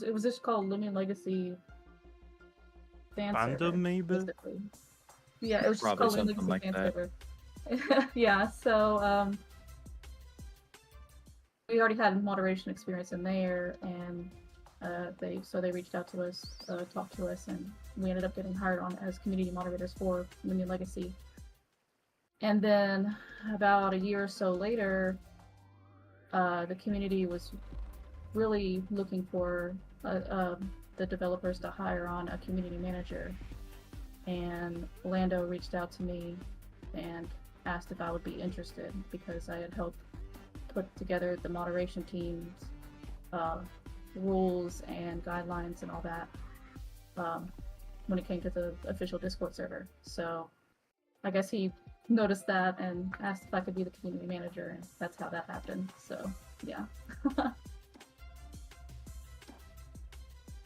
It was just called Loomian Legacy fan Fandom, server, maybe? basically. Yeah, it was just Probably called Loomian something Legacy like fan that. server. Yeah, so we already had moderation experience in there, and they reached out to us, talked to us, and we ended up getting hired on as community moderators for Loomian Legacy. And then about a year or so later, the community was really looking for the developers to hire on a community manager. And Lando reached out to me and asked if I would be interested because I had helped put together the moderation team's rules and guidelines and all that when it came to the official Discord server. So I guess he noticed that and asked if I could be the community manager, and that's how that happened. So yeah.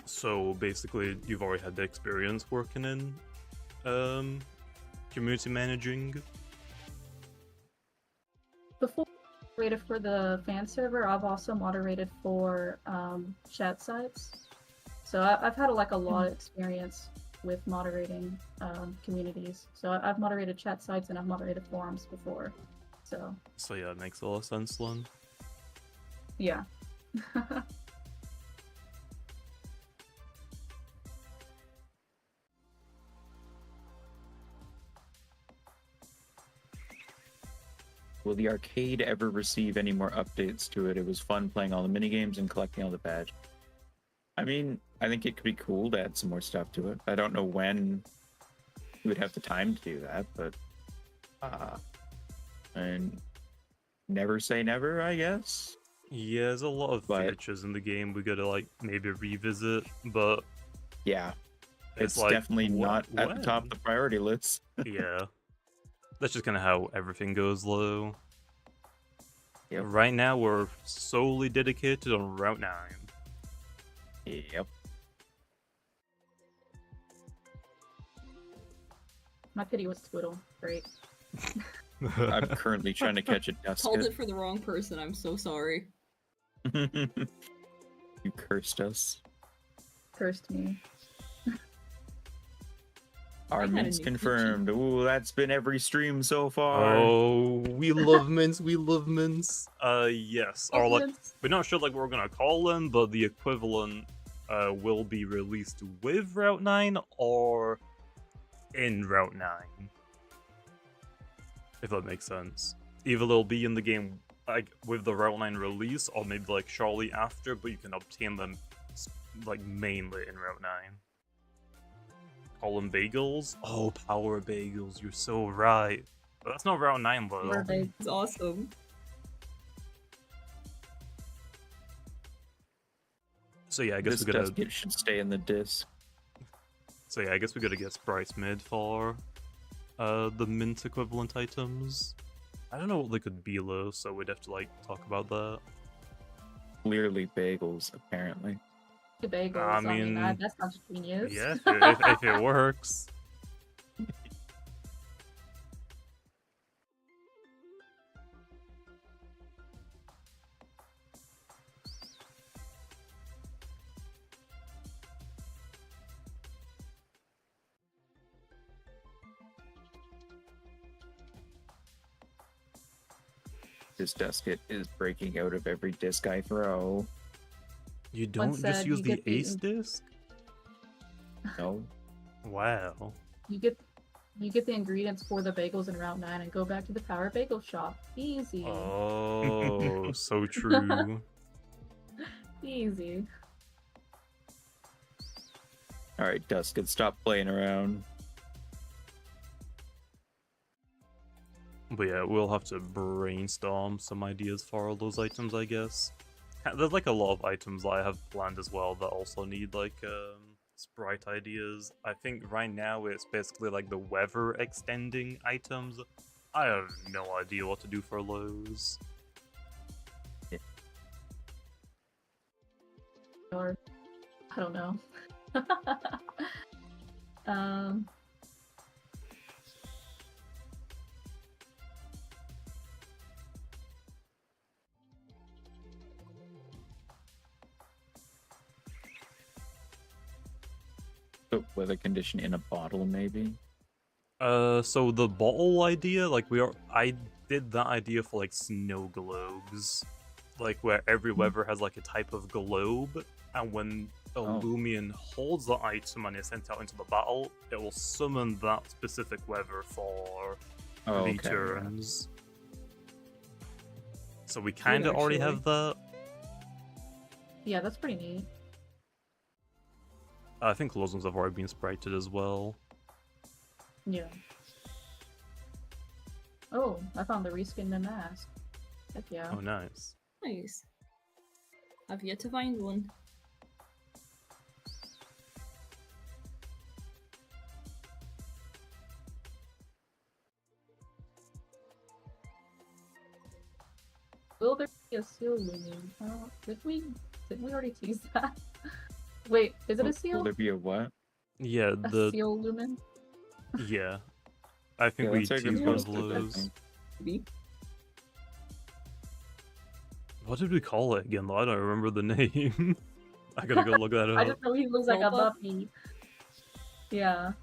So basically, you've already had the experience working in community managing. Before I moderated for the fan server, I've also moderated for chat sites. So I've had a lot of experience with moderating communities. So I've moderated chat sites and I've moderated forums before. So Yeah, it makes a lot of sense, Lynn. yeah. Will the arcade ever receive any more updates to it? It was fun playing all the minigames and collecting all the badges. I mean, I think it could be cool to add some more stuff to it. I don't know when we would have the time to do that, but and never say never, I guess. Yeah, there's a lot of But- features in the game we gotta like maybe revisit, but Yeah, it's like, definitely not at the when? top of the priority list. Yeah. That's just kind of how everything goes, though. Yep. Right now, we're solely dedicated on Route 9. Yep. My pity was Twiddle. Great. I'm currently trying to catch a Called Duska. it for the wrong person. I'm so sorry. You cursed us. Cursed me. Our had a mints new confirmed. Ooh, that's been every stream so far. Oh, we love mints, we love mints. Yes. Or like, Compliments. we're not sure like what we're gonna call them, but the equivalent will be released with Route 9 or in Route 9. If that makes sense. Either they'll be in the game like with the Route 9 release, or maybe like shortly after, but you can obtain them like mainly in Route 9. Call them bagels? Oh, power bagels, you're so right. But that's not Route 9 though. Were they- It's awesome. So yeah, I guess This we gotta. Duskit should stay in the disc. So yeah, I guess we gotta get sprites mid for the mint equivalent items. I don't know what they could be though, so we'd have to like talk about that. Clearly bagels, apparently. The bagels. I I mean, mean, that's not genius. Yeah, if it works. This dusket is breaking out of every disc I throw. You don't Once just said use you the get the ace disc? No. Wow. You get the ingredients for the bagels in Route 9 and go back to the Power Bagel shop. Easy. Oh, so true. Easy. Alright, Dusket, stop playing around. But yeah, we'll have to brainstorm some ideas for all those items, I guess. There's like a lot of items that I have planned as well that also need like sprite ideas. I think right now it's basically like the weather extending items. I have no idea what to do for those. Or I don't know. So weather condition in a bottle, maybe? So the bottle idea, like I did that idea for like snow globes, like where every weather has like a type of globe, and when a Loomian holds the item and is sent out into the battle, it will summon that specific weather for Okay, turns. So we kind of already have that. Yeah, that's pretty neat. I think those ones have already been sprited as well. Yeah. Oh, I found the reskinned mask. Heck yeah. Oh, nice. Nice. I've yet to find one. Will there be a seal looming? Didn't we already tease that? Wait, is it a seal? Will there be a what? Yeah, A seal lumen? yeah. I think Yeah, we that's how teased you're one of supposed to, I those. think. Maybe. What did we call it again? Though? I don't remember the name. I gotta go look that I up. just know he looks like a Robot? puppy. Yeah.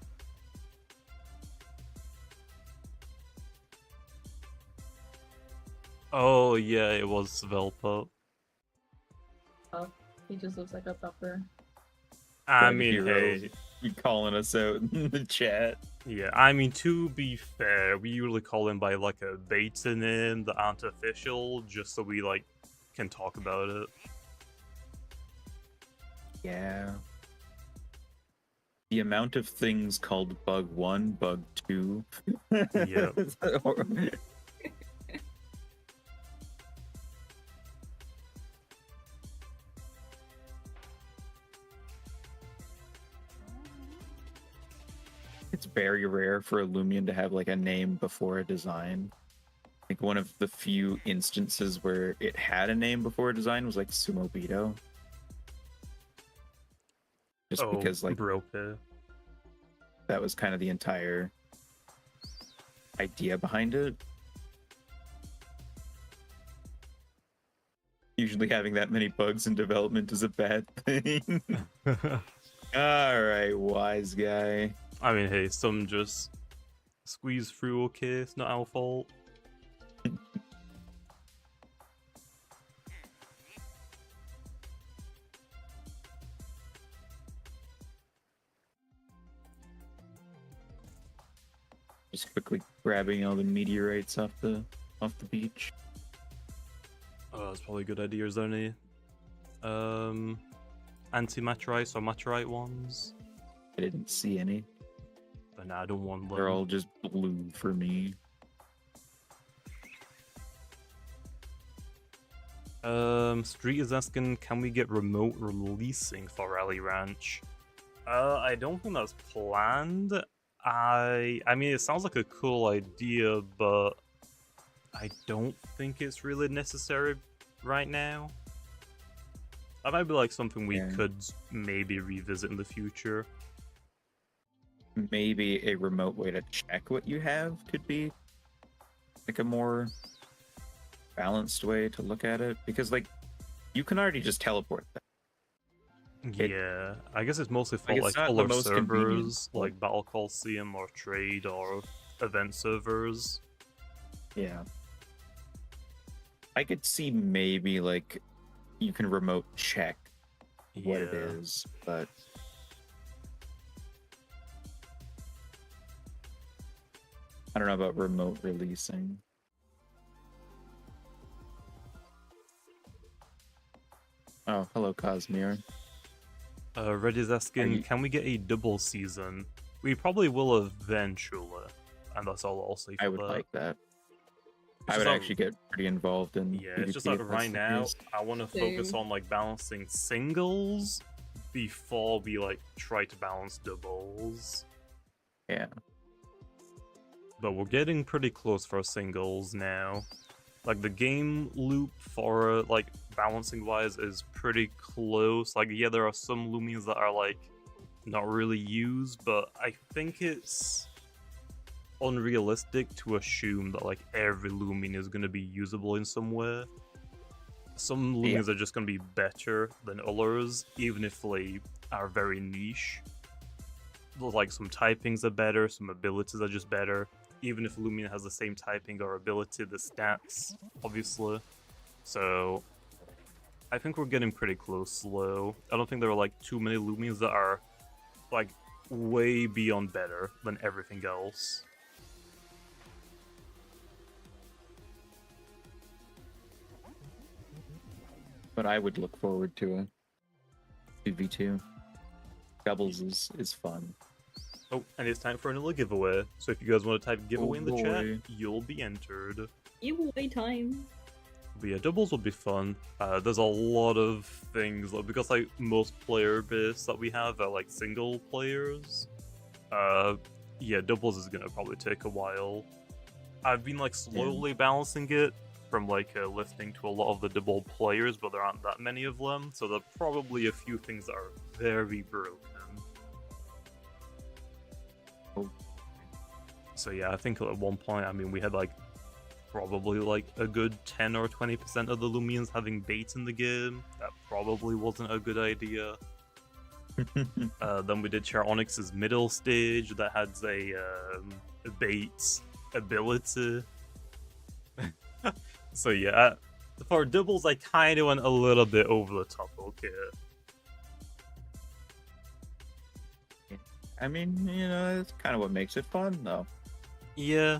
Oh yeah, it was Svelpa. Oh, he just looks like a pupper. I Red mean, heroes. hey, You calling us out in the chat. yeah. I mean, to be fair, we usually call him by like a beta name that aren't official, just so we like can talk about it. Yeah. The amount of things called Bug 1, Bug 2. Yep. It's very rare for a Loomian to have like a name before a design. Like one of the few instances where it had a name before a design was like Sumobito. Just because like broke. that was kind of the entire idea behind it. Usually having that many bugs in development is a bad thing. Alright, wise guy. I mean, hey, some just squeeze through. Okay, it's not our fault. Just quickly grabbing all the meteorites off the beach. Oh, that's probably a good idea. Is there any anti-meteorites or meteorite ones? I didn't see any. But nah, I don't want them. They're all just blue for me. Street is asking, can we get remote releasing for Rally Ranch? I don't think that's planned. I mean, it sounds like a cool idea, but I don't think it's really necessary right now. That might be like something we could maybe revisit in the future. Maybe a remote way to check what you have could be like a more balanced way to look at it, because like you can already just teleport them. Yeah, I guess it's mostly for Like, like it's not the fuller most convenient. servers, like Battle Coliseum or Trade or event servers. Yeah. I could see maybe like you can remote check what it Yeah. is, but I don't know about remote releasing. Oh, hello, Cosmere. Reddy's asking, you- can we get a double season? We probably will eventually, and that's all I'll say for I would that. like that. It's I just would that- actually get pretty involved in Yeah, it's just PvP like if that's right the now, case. I want to focus Same. on like balancing singles before we like try to balance doubles. Yeah. But we're getting pretty close for singles now. Like the game loop for like balancing wise is pretty close. Like yeah, there are some Loomians that are like not really used, but I think it's unrealistic to assume that like every Loomian is going to be usable in some way. Some Loomians are just going to be better than others, even if they are very niche. Like some typings are better, some abilities are just better. Even if Loomian has the same typing or ability, the stats, obviously. So I think we're getting pretty close slow. I don't think there are like too many Loomians that are like way beyond better than everything else. But I would look forward to a 2v2. Doubles is fun. Oh, and it's time for another giveaway. So if you guys want to type giveaway in the chat, boy. you'll be entered. Giveaway time. But yeah, doubles will be fun. There's a lot of things, like, because like most player base that we have are like single players. Yeah, doubles is gonna probably take a while. I've been like slowly balancing it from like listening to a lot of the double players, but there aren't that many of them, so there are probably a few things that are very broken. Oh. So yeah, I think at one point, I mean, we had like probably like a good 10 or 20% of the Loomians having bait in the game. That probably wasn't a good idea. Then we did Charonix's middle stage that had a bait ability. So yeah, for doubles I kind of went a little bit over the top, okay. I mean, you know, it's kind of what makes it fun, though. Yeah.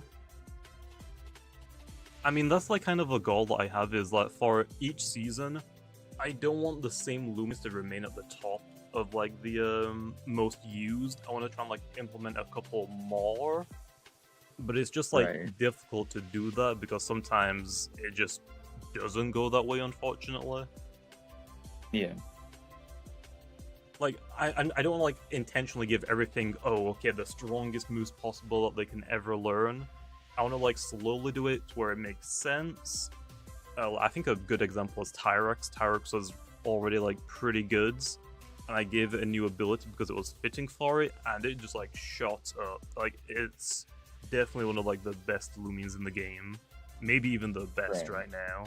I mean, that's like kind of a goal that I have, is like for each season, I don't want the same Loomians to remain at the top of like the most used. I want to try and like implement a couple more. But it's just like Right. difficult to do that because sometimes it just doesn't go that way, unfortunately. Yeah. Like I don't want to like intentionally give everything, oh okay, the strongest moves possible that they can ever learn. I want to like slowly do it to where it makes sense. I think a good example is Tyrex. Tyrex was already like pretty good, and I gave it a new ability because it was fitting for it, and it just like shot up. Like it's definitely one of like the best Loomians in the game, maybe even the best right now.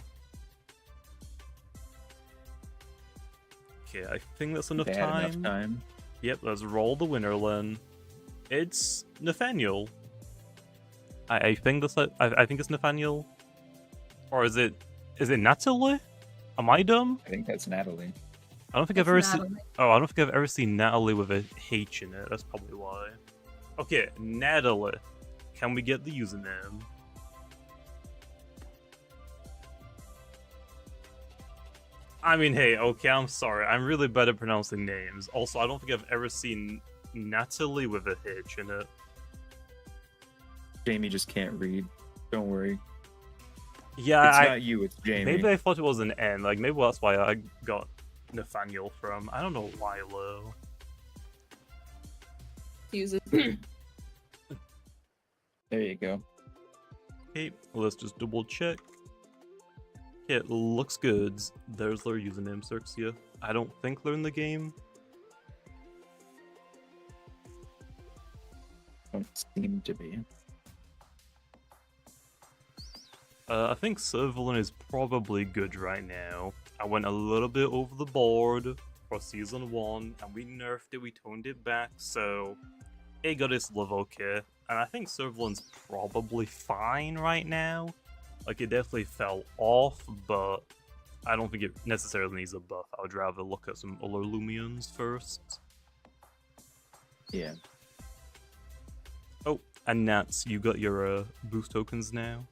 Okay, I think that's enough They had time. enough time. Yep, let's roll the winner, Len. It's Nathaniel. I think that's I think it's Nathaniel, or is it Natalie? Am I dumb? I think that's Natalie. I don't think I've It's ever seen. Natalie. Oh, I don't think I've ever seen Natalie with a H in it. That's probably why. Okay, Natalie. Can we get the username? I mean, hey, okay, I'm sorry. I'm really bad at pronouncing names. Also, I don't think I've ever seen Natalie with a H in it. Jamie just can't read. Don't worry. Yeah, It's not you, it's Jamie. maybe I thought it was an N. Like, maybe that's why I got Nathaniel from. I don't know why, though. Use it. There you go. Okay, let's just double check. It looks good. There's their username, Cirxia. I don't think they're in the game. Don't seem to be. I think Servalin is probably good right now. I went a little bit over the board for Season 1, and we nerfed it, we toned it back, so it got its level okay. And I think Servalin's probably fine right now. Like, it definitely fell off, but I don't think it necessarily needs a buff. I would rather look at some other Loomians first. Yeah. Oh, and Nats, you got your boost tokens now.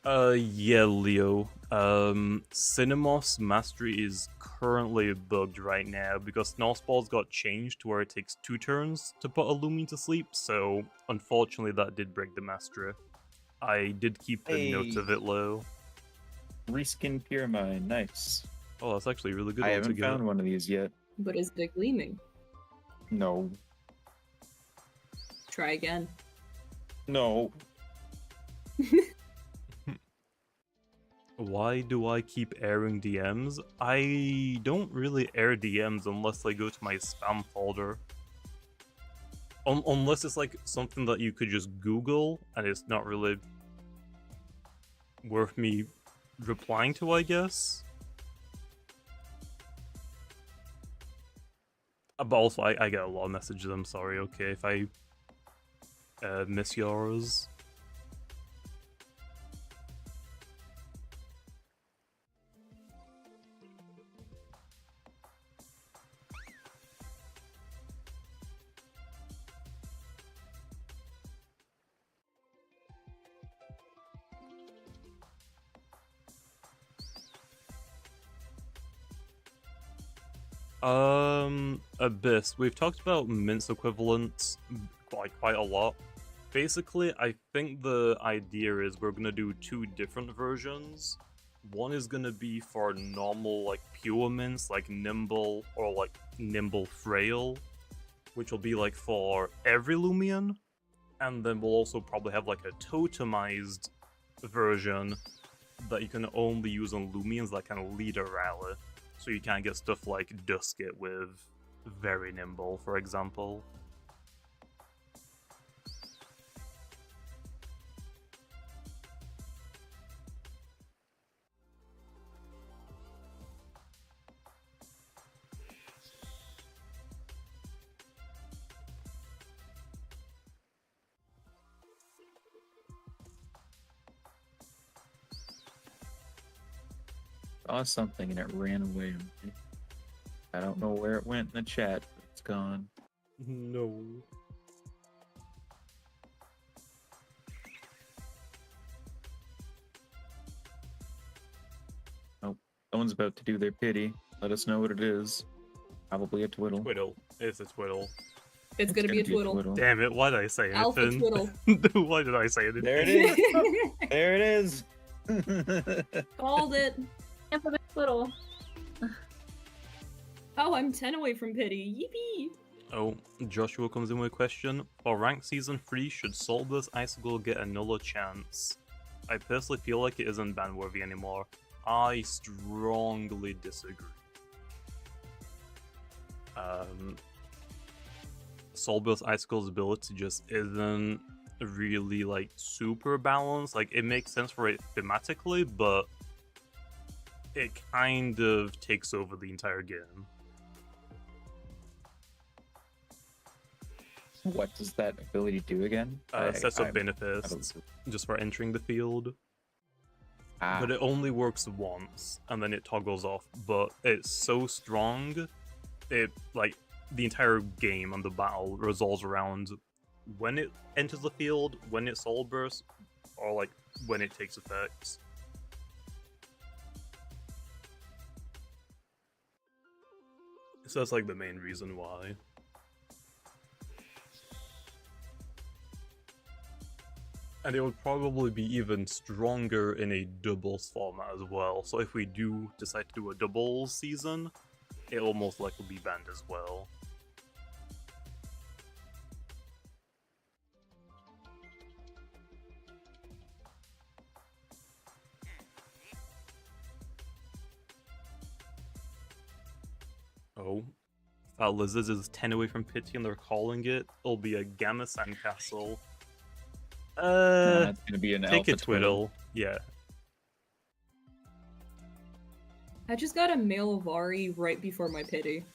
Yeah, Leo. Cinemo's mastery is currently bugged right now because Snowball's got changed to where it takes 2 turns to put a Loomian to sleep, so unfortunately that did break the mastery. I did keep the notes of it low. Reskin Pyramide, nice. Oh, that's actually a really good I one to haven't get. found one of these yet. But is it gleaming? No. Try again. No. Why do I keep airing DMs? I don't really air DMs unless they go to my spam folder. Unless it's like something that you could just Google and it's not really worth me replying to, I guess. But also, I get a lot of messages, I'm sorry, okay, if I miss yours. Abyss. We've talked about mince equivalents quite a lot. Basically, I think the idea is we're gonna do 2 different versions. One is gonna be for normal, like, pure mince, like Nimble or like Nimble Frail, which will be like for every Loomian. And then we'll also probably have like a totemized version that you can only use on Loomians that can lead a rally. So you can't get stuff like Dusket with Very Nimble, for example. Saw something and it ran away. I don't know where it went in the chat, but it's gone. No. Oh, someone's about to do their pity. Let us know what it is. Probably a twiddle. Twiddle. It's a twiddle. It's gonna be a twiddle. Damn it, why did I say Alpha anything? twiddle. Why did I say anything? There it is. There it is. Called it. Infamous little. Oh, I'm 10 away from pity. Yippee! Oh, Joshua comes in with a question. For rank season 3, should Solber's Icicle get another chance? I personally feel like it isn't ban-worthy anymore. I strongly disagree. Solber's Icicle's ability just isn't really, like, super balanced. Like, it makes sense for it thematically, but it kind of takes over the entire game. What does that ability do again? Sets up benefits just for entering the field. Ah, But it only works once, and then it toggles off. But it's so strong, it, like, the entire game and the battle resolves around when it enters the field, when it soul bursts, or, like, when it takes effects. So that's, like, the main reason why. And it would probably be even stronger in a doubles format as well. So if we do decide to do a doubles season, it will most likely be banned as well. Oh. Fat Lizards is 10 away from pity and they're calling it. It'll be a Gamma Sandcastle. it's gonna be an Take alpha a twiddle. Yeah. I just got a male Vari right before my pity.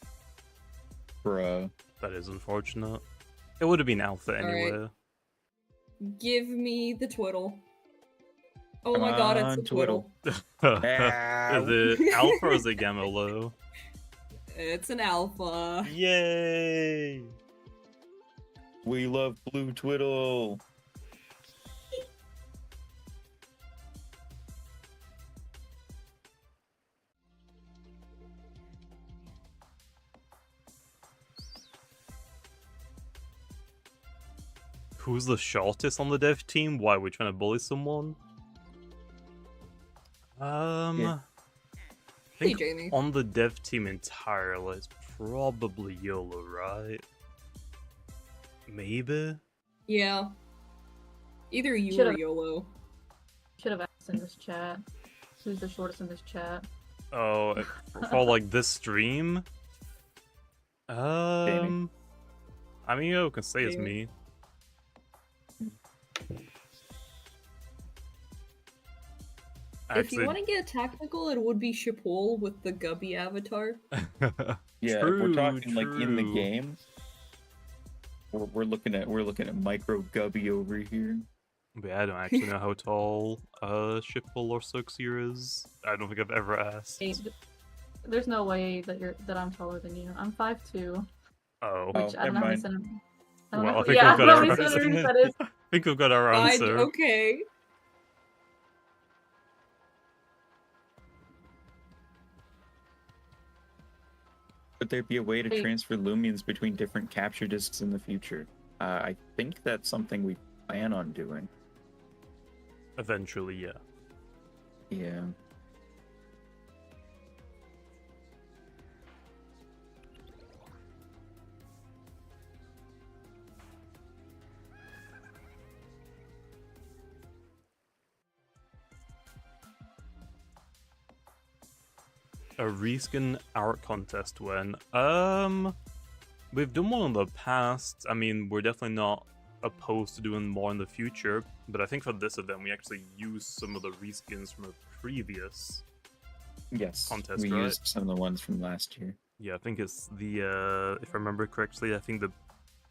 Bruh. That is unfortunate. It would have been alpha right. anyway. Give me the twiddle. Oh Come my god, it's on, a twiddle. Is it alpha or is it gamma low? It's an alpha. Yay! We love blue twiddle. Who's the shortest on the dev team? Why are we trying to bully someone? Yeah. I Hey, think Jamie. on the dev team entirely, it's probably YOLO, right? Maybe? Yeah. Either you Should've- or YOLO. Should have asked in this chat. Who's the shortest in this chat? Oh, for like this stream? I mean, you can say it's Jamie. me. If you Actually, want to get technical, it would be Shipol with the Gubby avatar. Yeah, if we're talking like in the true. game, we're looking at micro Gubby over here. But I don't actually know how tall Shipple or Soxier is. I don't think I've ever asked. Hey, there's no way that I'm taller than you. I'm 5'2", Oh. which Oh, I don't know never how many mind. centimeters. I don't Well, know. I think Yeah, I we've don't got know how our many centimeters answer. that is. I think we've got our answer. Okay. Could there be a way to Hey. transfer Loomians between different capture discs in the future? I think that's something we plan on doing. Eventually, yeah. Yeah. A reskin art contest when? We've done one in the past. I mean, we're definitely not opposed to doing more in the future, but I think for this event we actually used some of the reskins from a previous. Yes. Contest, we right? used some of the ones from last year. Yeah, I think it's the if I remember correctly, I think the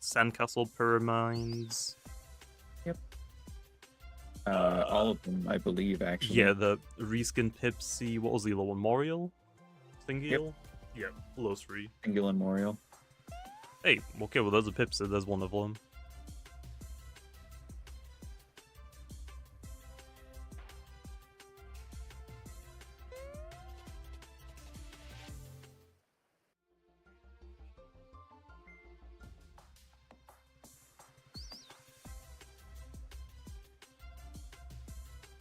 Sandcastle Pyramids. All of them, I believe, actually. Yeah, the reskin Pipsy. What was the other one? Memorial? Thingy? Yep. Yeah, those three. Single and Memorial. Hey, okay, well, there's a Pipsy. There's one of them.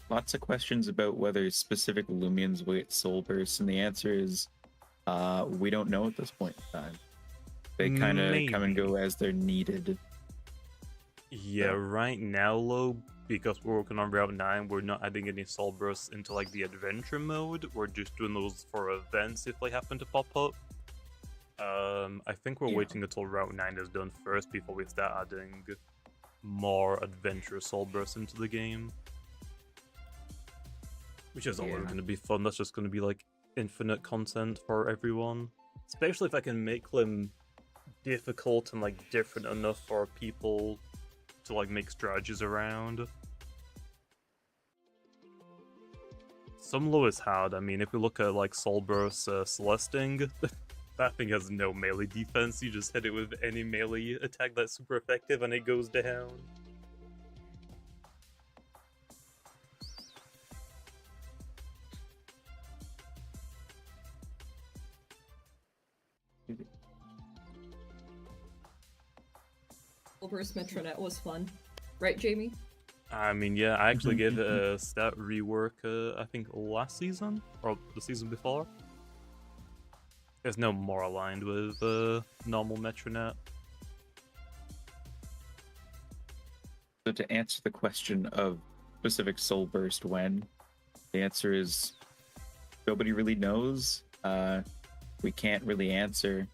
Lots of questions about whether specific Loomians will get soul bursts, and the answer is we don't know at this point in time. They kind of come and Maybe. go as they're needed. Yeah, right now, Lo, because we're working on Route 9, we're not adding any soul bursts into like the adventure mode. We're just doing those for events if they happen to pop up. I think we're Yeah. waiting until Route 9 is done first before we start adding more adventure soul bursts into the game. Which is always Yeah. going to be fun. That's just going to be like infinite content for everyone. Especially if I can make them difficult and like different enough for people to like make strategies around. Some Lo is hard. I mean, if we look at like Soul Burst Celesting, that thing has no melee defense. You just hit it with any melee attack that's super effective and it goes down. Silver's Metronet was fun. Right, Jamie? I mean, yeah, I actually gave it a stat rework, I think last season, or the season before. It's no more aligned with normal Metronet. So to answer the question of specific soul burst when, the answer is nobody really knows. We can't really answer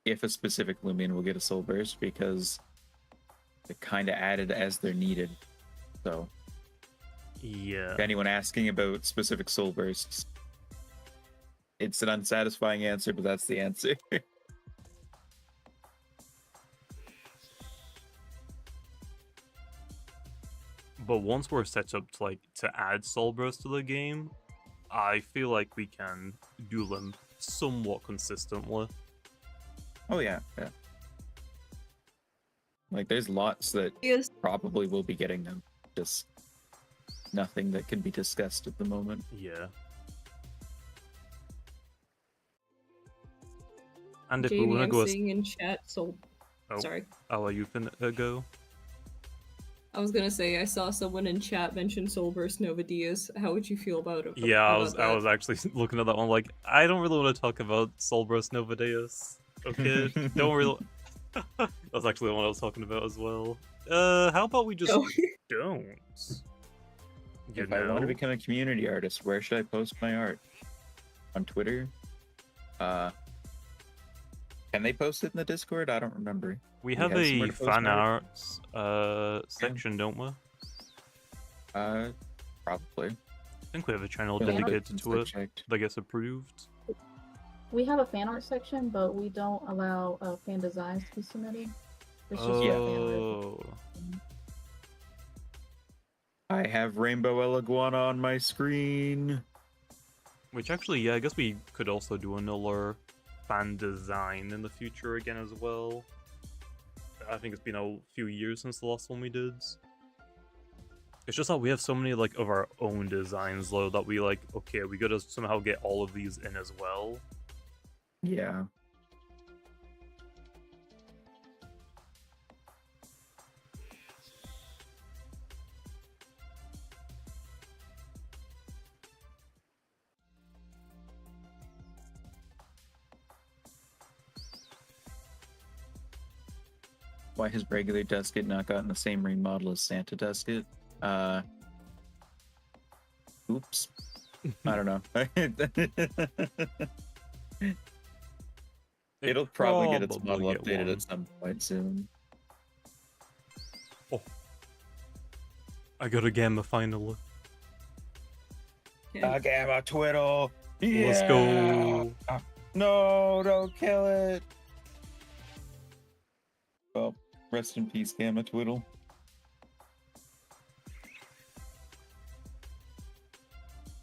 if a specific Loomian will get a soul burst because they're kind of added as they're needed. So Yeah. if anyone asking about specific soul bursts, it's an unsatisfying answer, but that's the answer. But once we're set up to add Solbros to the game, I feel like we can do them somewhat consistently. Oh yeah. Like there's lots that Yes. probably will be getting them. Just nothing that can be discussed at the moment. Yeah. And if we Jamie, want to I'm go, seeing in chat. So, Oh. sorry. I'll let you go. I was gonna say I saw someone in chat mention Solverse Nova Diaz. How would you feel about it? Yeah, I was about that? actually looking at that one like I don't really want to talk about Solbros Novadeus. Okay, don't really. That's actually the one I was talking about as well. How about we just No. don't? You If I want to know? become a community artist, where should I post my art? On Twitter? Can they post it in the Discord? I don't remember. We we have have somewhere a to post fan art? arts section, don't we? Probably. I think we have a channel Been a little bit dedicated since to I it checked. that gets approved. We have a fan art section, but we don't allow fan designs to be submitted. It's just fan art. Oh, I have Rainbow Iguana on my screen. which actually, yeah, I guess we could also do another fan design in the future again as well. I think it's been a few years since the last one we did. It's just that we have so many like of our own designs though that we like, okay, we gotta somehow get all of these in as well. Yeah. Why has regular Dusket not gotten the same remodel as Santa Dusket? Oops. I don't know. It'll probably get its model get updated one. at some point soon. I got a gamma finally. Yeah. Gamma Twiddle! Let's go. No, don't kill it! Well, rest in peace, Gamma Twiddle.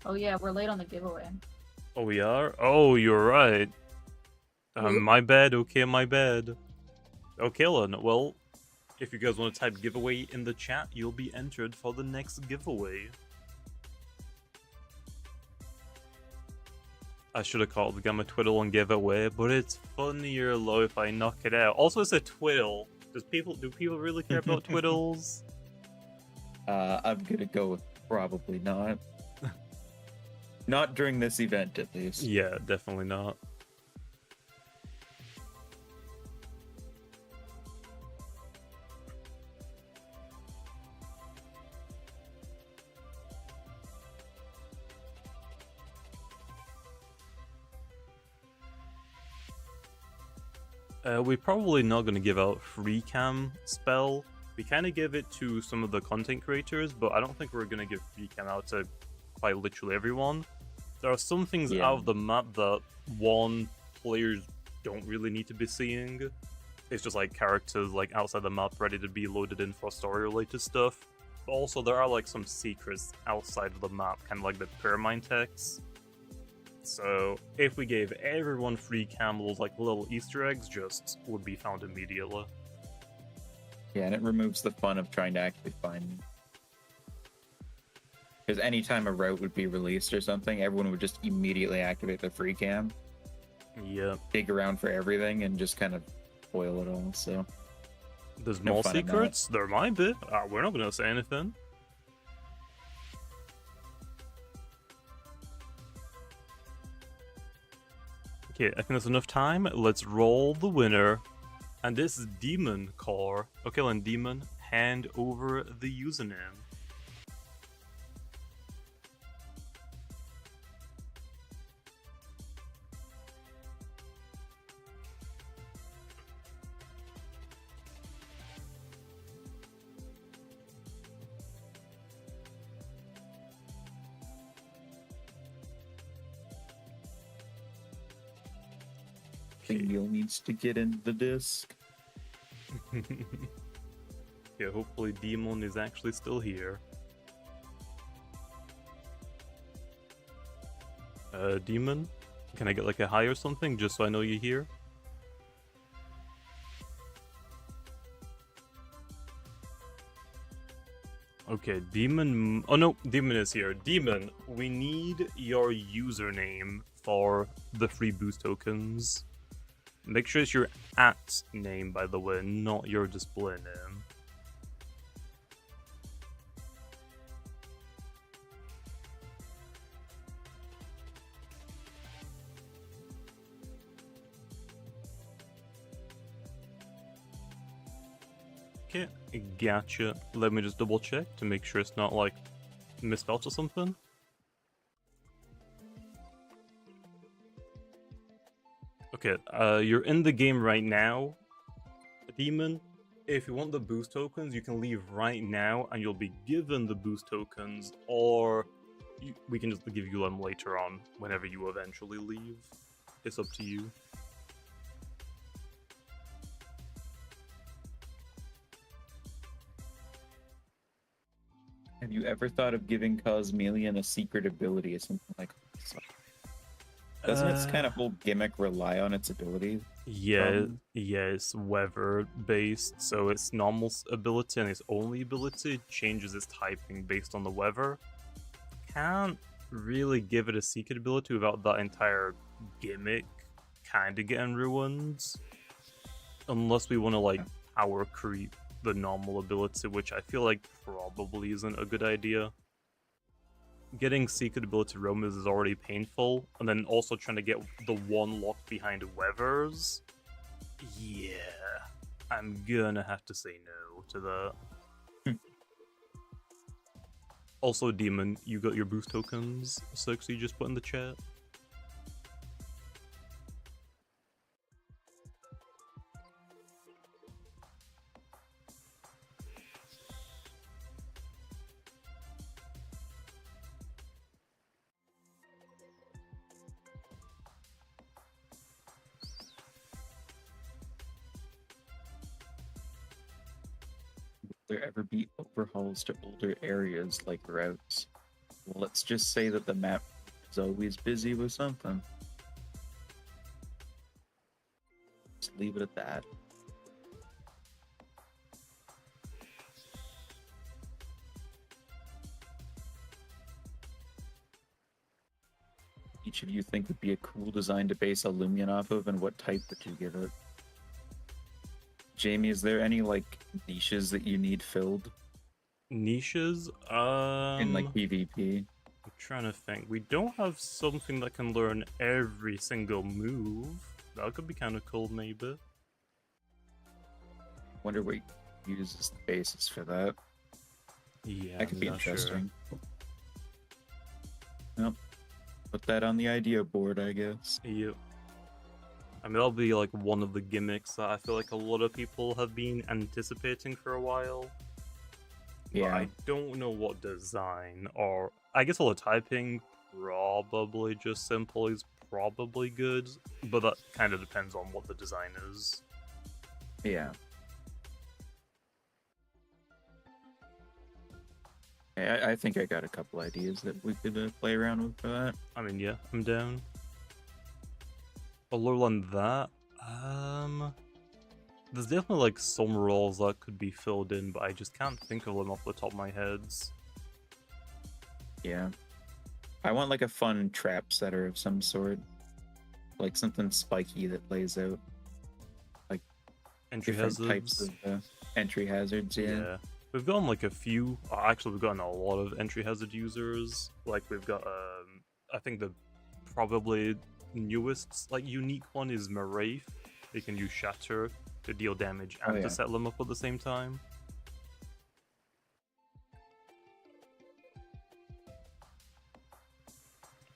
Oh yeah, we're late on the giveaway. Oh, we are? Oh, you're right. Whoop. My bad. Okay, my bad. Okay, then. Well, if you guys want to type giveaway in the chat, you'll be entered for the next giveaway. I should have called the Gamma Twiddle and give it away, but it's funnier low if I knock it out. Also, it's a twiddle. Do people really care about twiddles? I'm gonna go with probably not. Not during this event, at least. Yeah, definitely not. We're probably not going to give out free cam spell. We kind of give it to some of the content creators, but I don't think we're going to give free cam out to quite literally everyone. There are some things Yeah. out of the map that players don't really need to be seeing. It's just like characters like outside the map ready to be loaded in for story related stuff. But also there are like some secrets outside of the map, kind of like the Pyramide text. So if we gave everyone free camels, like little Easter eggs, just would be found immediately. Yeah, and it removes the fun of trying to actually find them. Because anytime a route would be released or something, everyone would just immediately activate the free cam, Yeah, dig around for everything, and just kind of spoil it all. So there's No more fun in that. secrets. There might be. We're not gonna say anything. Okay, I think that's enough time. Let's roll the winner. And this is Demon Core. Okay, then Demon, hand over the username. Neil needs to get in the disc. Yeah, hopefully Demon is actually still here. Demon, can I get like a hi or something just so I know you're here? Okay, Demon. Oh no, Demon is here. Demon, we need your username for the free boost tokens. Make sure it's your @ name, by the way, not your display name. Okay, gotcha. Let me just double check to make sure it's not like misspelled or something. Okay, you're in the game right now, Demon. If you want the boost tokens, you can leave right now and you'll be given the boost tokens, or we can just give you them later on whenever you eventually leave. It's up to you. Have you ever thought of giving Cosmelian a secret ability or something like this? Doesn't its kind of whole gimmick rely on its ability? Yeah, it's weather based, so its normal ability and its only ability changes its typing based on the weather. Can't really give it a secret ability without that entire gimmick kind of getting ruined. Unless we want to like power creep the normal ability, which I feel like probably isn't a good idea. Getting secret ability roamers is already painful, and then also trying to get the one locked behind weathers. Yeah, I'm gonna have to say no to that. Also, Demon, you got your boost tokens, so you just put in the chat. There ever be overhauls to older areas like routes? Well, let's just say that the map is always busy with something. Just leave it at that. Each of you think would be a cool design to base a Loomian off of, and what type would you give it? Jamie, is there any like niches that you need filled Niches? in like PvP? I'm trying to think. We don't have something that can learn every single move. That could be kind of cool, maybe. Wonder what uses the basis for that. Yeah, That could I'm be not sure. interesting. Yep. Put that on the idea board, I guess. Yep. I mean, that'll be like one of the gimmicks that I feel like a lot of people have been anticipating for a while. But Yeah. I don't know what design, or I guess all the typing, probably just simple is probably good, but that kind of depends on what the design is. Yeah. I think I got a couple ideas that we could play around with for that. I mean, yeah, I'm down. Other than that, there's definitely like some roles that could be filled in, but I just can't think of them off the top of my head. Yeah. I want like a fun trap setter of some sort. Like something spiky that lays out Entry different hazards. types of entry hazards. Yeah. We've gotten like a few. Actually, we've gotten a lot of entry hazard users. Like we've got, I think the probably newest like unique one is Maraith. They can use Shatter to deal damage and Oh, yeah. to set them up at the same time.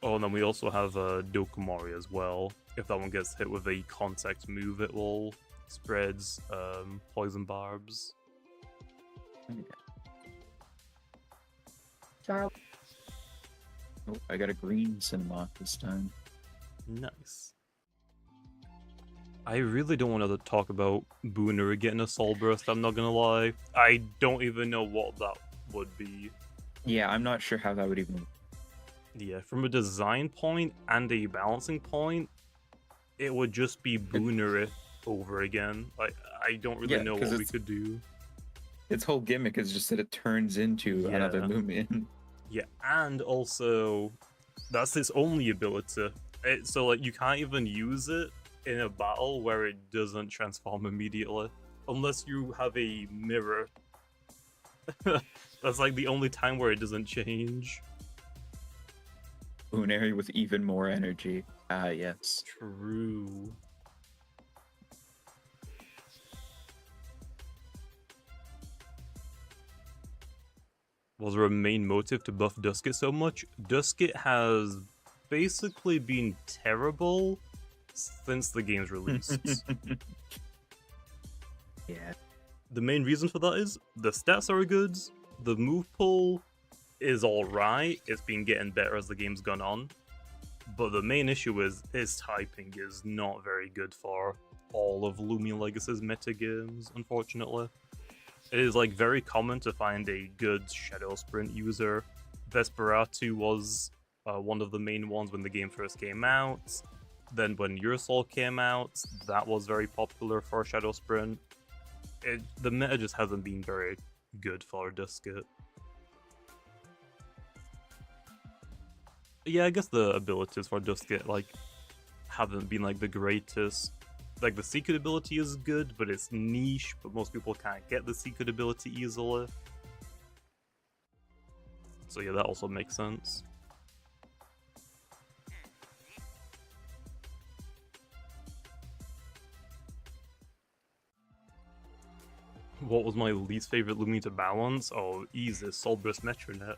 Oh, and then we also have Dokumori as well. If that one gets hit with a contact move, it will spreads poison barbs. Charles. Oh, I got a green cinema this time. Nice. I really don't want to talk about Booner getting a soul burst, I'm not gonna lie. I don't even know what that would be. Yeah, I'm not sure how that would even. Yeah, from a design point and a balancing point, it would just be Booner over again. Like, I don't really Yeah, know 'cause what we it's- could do. Its whole gimmick is just that it turns into another Yeah. Loomian. Yeah, and also, that's its only ability. So, like, you can't even use it in a battle where it doesn't transform immediately. Unless you have a mirror. That's, like, the only time where it doesn't change. Boonary with even more energy. Ah, yes. True. Was there a main motive to buff Duskit so much? Duskit has basically been terrible since the game's release. Yeah. The main reason for that is the stats are good, the move pool is alright, it's been getting better as the game's gone on, but the main issue is its typing is not very good for all of Loomian Legacy's metagames, unfortunately. It is like very common to find a good Shadow Sprint user. Vesperatu was one of the main ones when the game first came out. Then when Your Soul came out, that was very popular for Shadow Sprint. The meta just hasn't been very good for Duskit. Yeah, I guess the abilities for Duskit like haven't been like the greatest. Like the secret ability is good, but it's niche, but most people can't get the secret ability easily. So yeah, that also makes sense. What was my least favorite Loomian to balance? Oh, easy, Solbrus Metronet.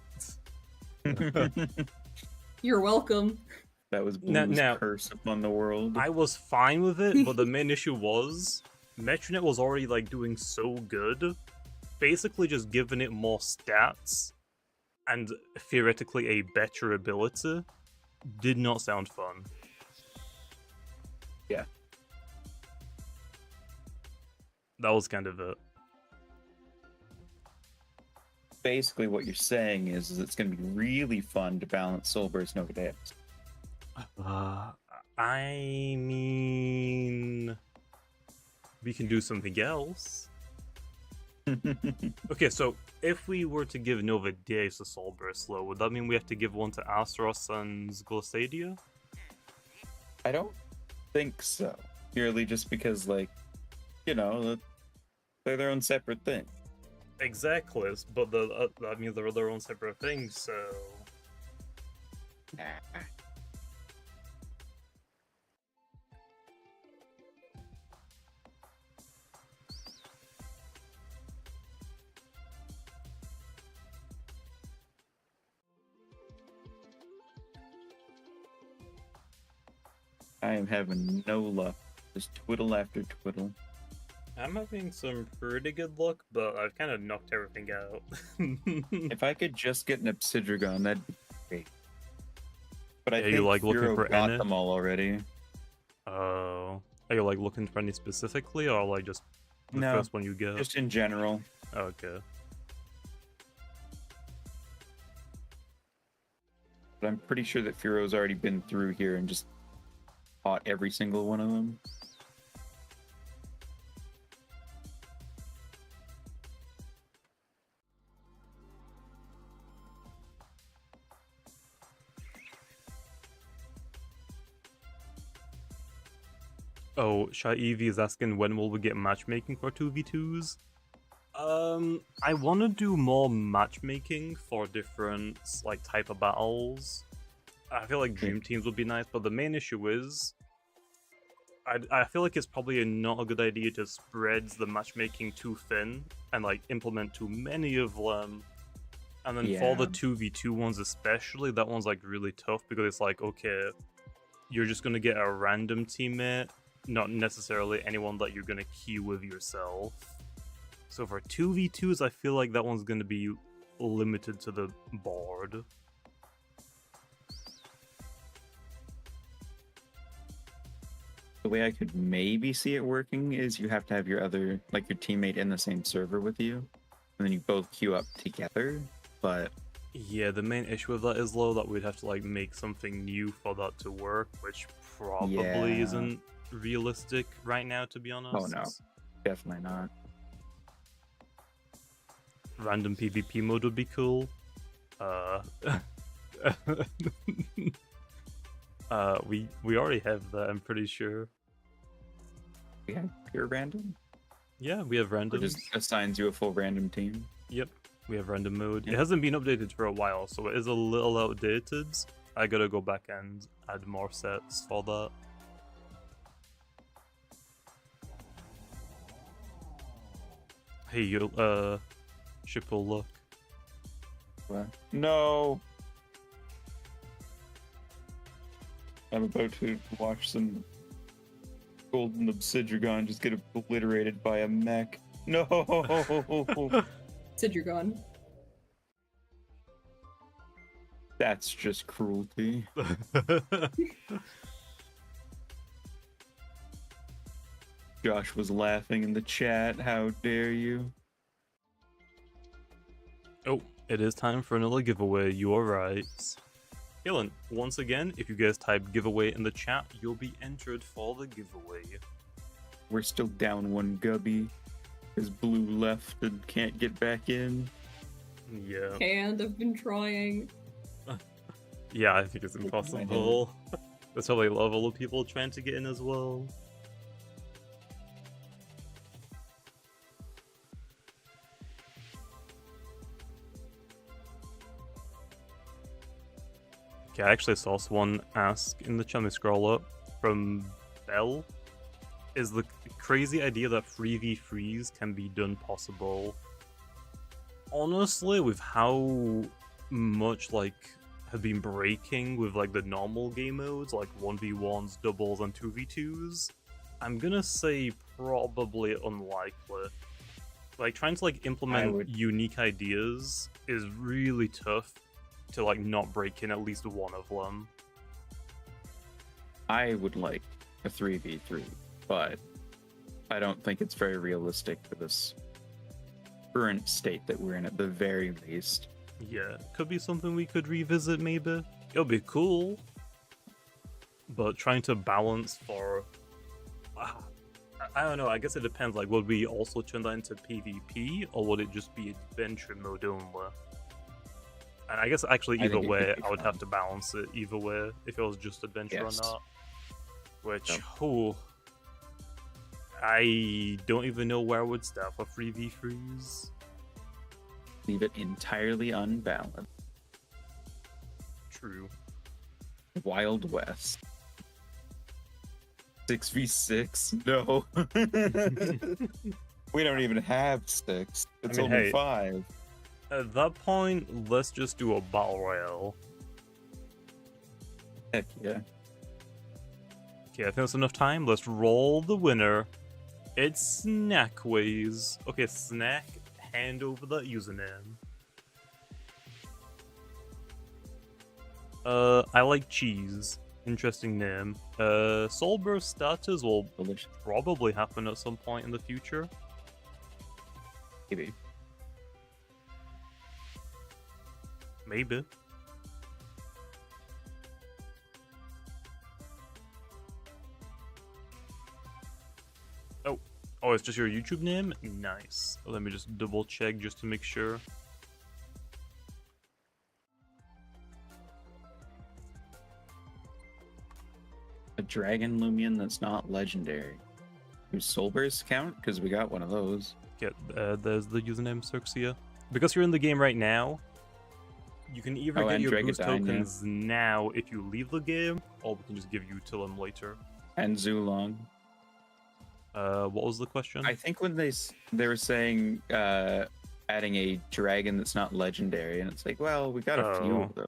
You're welcome. That was Blue's Now- curse upon the world. I was fine with it, but the main issue was Metronet was already like doing so good. Basically just giving it more stats and theoretically a better ability did not sound fun. Yeah. That was kind of it. Basically, what you're saying is it's going to be really fun to balance Soulburst Nova Deus. I mean, we can do something else. Okay, so if we were to give Nova Deus a Soul Burst slow, would that mean we have to give one to Astaros and Glossadia? I don't think so. Purely just because, like, you know, they're their own separate thing. Exactly, but that means they're their own separate things, so... I am having no luck. Just twiddle after twiddle. I'm having some pretty good luck, but I've kind of knocked everything out. If I could just get an Obsidragon, that'd be great. But I Yeah, think you, like, looking Furo for got any? them all already. Oh. Are you, like, looking for any specifically, or, like, just the No, first one you get? Just in general. Okay. But I'm pretty sure that Furo's already been through here and just caught every single one of them. Oh, Shy Evie is asking when will we get matchmaking for 2v2s? I want to do more matchmaking for different, like, type of battles. I feel like Dream Teams would be nice, but the main issue is... I feel like it's probably not a good idea to spread the matchmaking too thin and, like, implement too many of them. And then for the Yeah. 2v2 ones especially, that one's, like, really tough because it's like, okay, you're just gonna get a random teammate, not necessarily anyone that you're gonna queue with yourself. So for 2v2s, I feel like that one's gonna be limited to the board. The way I could maybe see it working is you have to have your other, like your teammate in the same server with you, and then you both queue up together. But Yeah, the main issue with that is though that we'd have to like make something new for that to work, which probably Yeah. isn't realistic right now, to be honest. Oh, no. Definitely not. Random PvP mode would be cool. We already have that, I'm pretty sure. We have pure random? Yeah, we have Or random. just assigns you a full random team? Yep, we have random mode. Yeah. It hasn't been updated for a while, so it is a little outdated. I gotta go back and add more sets for that. Hey, you, Shipple, look. What? No! I'm about to watch some golden obsidian just get obliterated by a mech. No! Said you're gone. That's just cruelty. Josh was laughing in the chat. How dare you? Oh, it is time for another giveaway. You are right. Helen, once again, if you guys type giveaway in the chat, you'll be entered for the giveaway. We're still down one gubby. His blue left and can't get back in. Yeah. And I've been trying. Yeah, I think it's impossible. There's probably a level of people trying to get in as well. Okay, I actually saw someone ask in the chat, let me scroll up, from Bell. Is the crazy idea that 3v3s can be done possible? Honestly, with how much like have been breaking with like the normal game modes, like 1v1s, doubles, and 2v2s, I'm gonna say probably unlikely. Like trying to like implement unique ideas is really tough to like not break in at least one of them. I would like a 3v3, but I don't think it's very realistic for this current state that we're in at the very least. Yeah, could be something we could revisit maybe. It'll be cool. But trying to balance for... I don't know, I guess it depends. Like, would we also turn that into PvP, or would it just be adventure mode only? And I guess actually either way, I would have to balance it either way, if it was just adventure or not. Which, I don't even know where I would start for 3v3s. Leave it entirely unbalanced. True. Wild West. 6v6? No. We don't even have 6. It's only 5. At that point, let's just do a battle royale. Heck yeah. Okay, I think that's enough time. Let's roll the winner. It's Snackways. Okay, Snack, hand over that username. I like cheese. Interesting name. Soulburst starters will probably happen at some point in the future. Maybe. Maybe. Oh, it's just your YouTube name? Nice. Let me just double check just to make sure. A dragon Loomian that's not legendary. Do Soulburst count? Because we got one of those. There's the username, Cirxia. Because you're in the game right now, you can either get your boost tokens now if you leave the game, or we can just give you to them later. And Zulong. What was the question? I think when they were saying adding a dragon that's not legendary, and it's like, well, we got a few of those.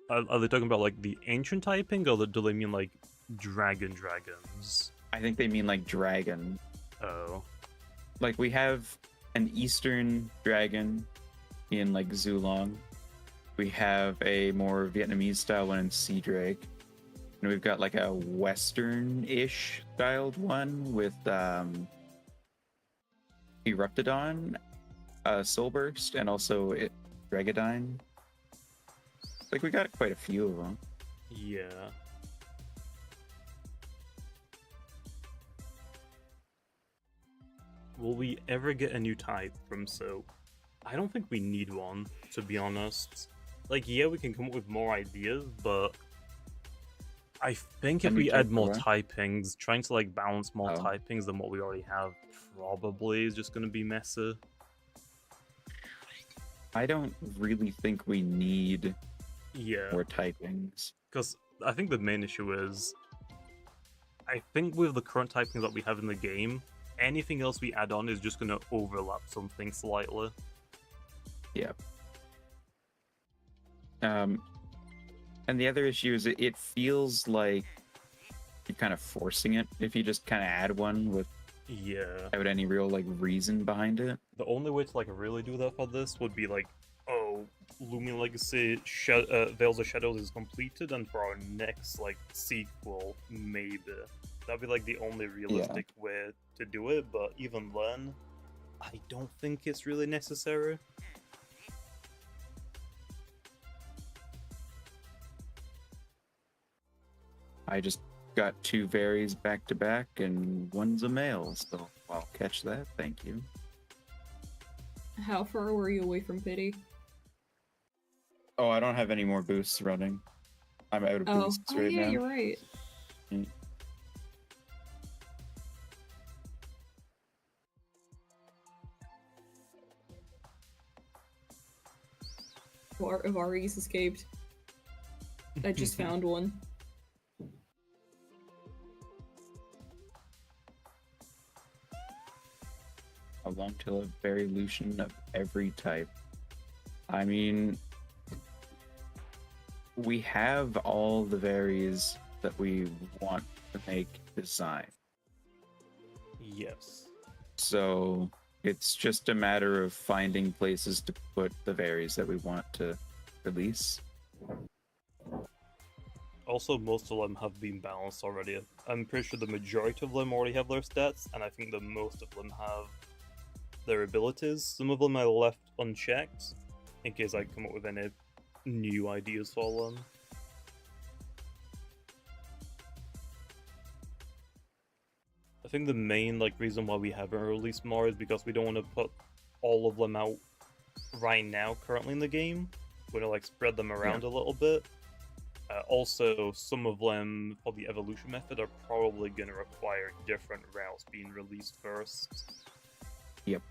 Are they talking about like the ancient typing, or do they mean like dragons? I think they mean like dragon. Oh. Like we have an eastern dragon in like Zulong. We have a more Vietnamese style one in Sea Drake. And we've got like a western-ish styled one with Eruptodon, Soulburst, and also Dragodine. Like, we got quite a few of them. Yeah. Will we ever get a new type from Soap? I don't think we need one, to be honest. Like, yeah, we can come up with more ideas, but I think if A new we type add for more what? typings, trying to like balance more Oh. typings than what we already have probably is just gonna be messy. I don't really think we need Yeah, more typings. because I think the main issue is, I think with the current typings that we have in the game, anything else we add on is just gonna overlap something slightly. Yeah. And the other issue is it feels like you're kind of forcing it if you just kind of add one Yeah. without any real like reason behind it. The only way to like really do that for this would be like, oh, Loomian Legacy Veils of Shadows is completed, and for our next like sequel, maybe that'd be like the only realistic way to do it. But even then, I don't think it's really necessary. I just got 2 varies back to back, and one's a male, so I'll catch that. Thank you. How far were you away from pity? Oh, I don't have any more boosts running. I'm out of Oh, boosts oh right yeah, now. you're right. Mm. Avari's escaped. I just found one. How long till a variation of every type? I mean, we have all the varies that we want to make design. Yes. So it's just a matter of finding places to put the varies that we want to release. Also, most of them have been balanced already. I'm pretty sure the majority of them already have their stats, and I think that most of them have their abilities. Some of them I left unchecked, in case I come up with any new ideas for them. I think the main reason why we haven't released more is because we don't want to put all of them out right now, currently in the game. We're gonna spread them around a little bit. Also, some of them for the evolution method are probably gonna require different routes being released first. Yep.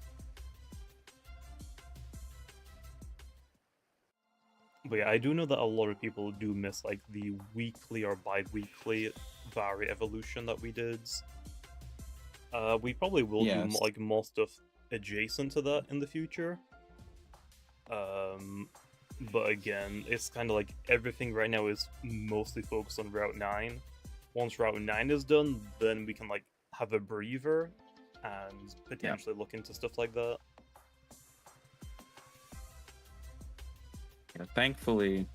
But yeah, I do know that a lot of people do miss the weekly or bi-weekly Vari evolution that we did. We probably will do more stuff adjacent to that in the future. But again, it's kind of everything right now is mostly focused on Route 9. Once Route 9 is done, then we can have a breather and potentially look into stuff like that. Yeah, thankfully,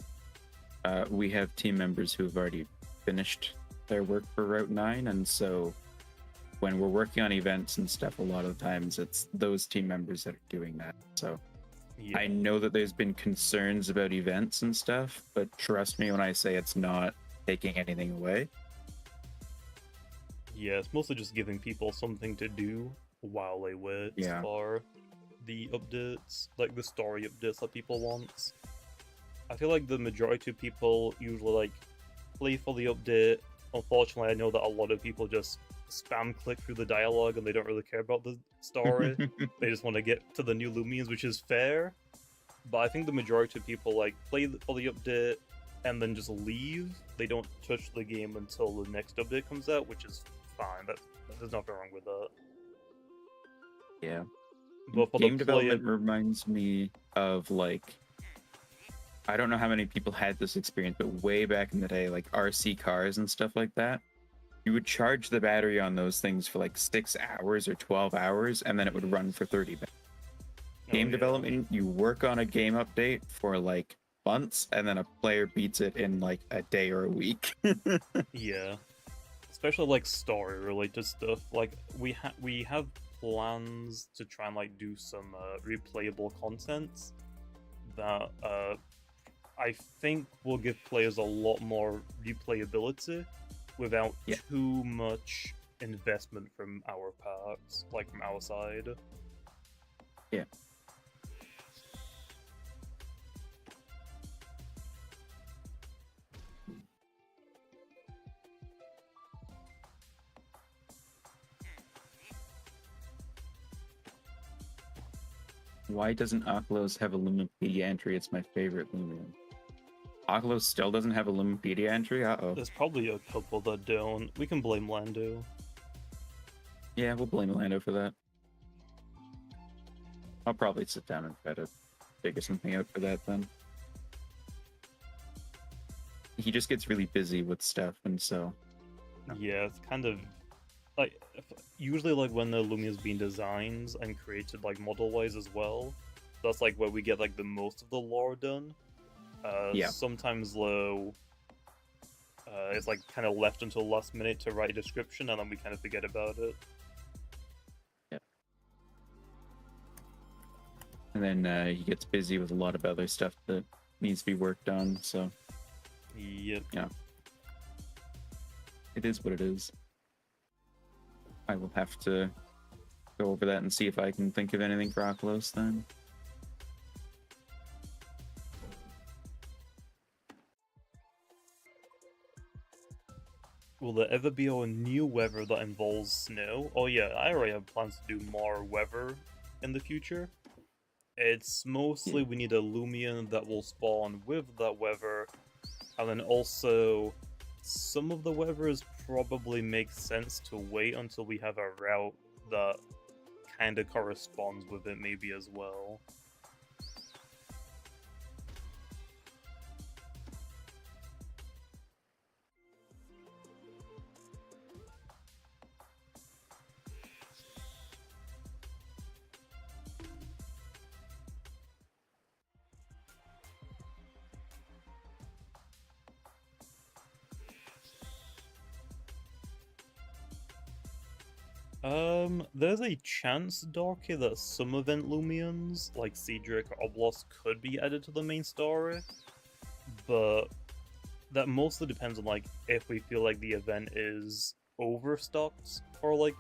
we have team members who have already finished their work for Route 9, and so when we're working on events and stuff, a lot of times it's those team members that are doing that. So Yeah. I know that there's been concerns about events and stuff, but trust me when I say it's not taking anything away. Yeah, it's mostly just giving people something to do while they wait for the updates, the story updates that people want. I feel like the majority of people usually play for the update. Unfortunately, I know that a lot of people just spam click through the dialogue and they don't really care about the story. They just want to get to the new Loomians, which is fair. But I think the majority of people play for the update and then just leave. They don't touch the game until the next update comes out, which is fine. There's nothing wrong with that. Yeah. But for Game the development reminds me of I don't know how many people had this experience, but way back in the day, RC cars and stuff like that, you would charge the battery on those things for 6 hours or 12 hours, and then it would run for 30 minutes. Game development, you work on a game update for months, and then a player beats it in a day or a week. Yeah. Especially story related stuff. We have plans to try and do some replayable content that I think will give players a lot more replayability without Yeah. too much investment from our parts, like from our side. Yeah. Why doesn't Aklos have a Loomipedia entry? It's my favorite Loomian. Aklos still doesn't have a Loomipedia entry? Uh-oh. There's probably a couple that don't. We can blame Lando. Yeah, we'll blame Lando for that. I'll probably sit down and try to figure something out for that then. He just gets really busy with stuff, and so... No. Yeah, it's kind of like usually like when the Lumia's been designed and created like model-wise as well. That's like where we get like the most of the lore done. Yeah. Sometimes though, it's like kind of left until last minute to write a description, and then we kind of forget about it. Yeah. And then he gets busy with a lot of other stuff that needs to be worked on, so... Yep. Yeah. It is what it is. I will have to go over that and see if I can think of anything for Aklos then. Will there ever be a new weather that involves snow? Oh yeah, I already have plans to do more weather in the future. It's mostly we need a Loomian that will spawn with that weather, and then also some of the weathers probably makes sense to wait until we have a route that kind of corresponds with it maybe as well. There's a chance, Dorky, that some event Loomians, like Cedric or Oblos, could be added to the main story, but that mostly depends on, like, if we feel like the event is overstocked for, like,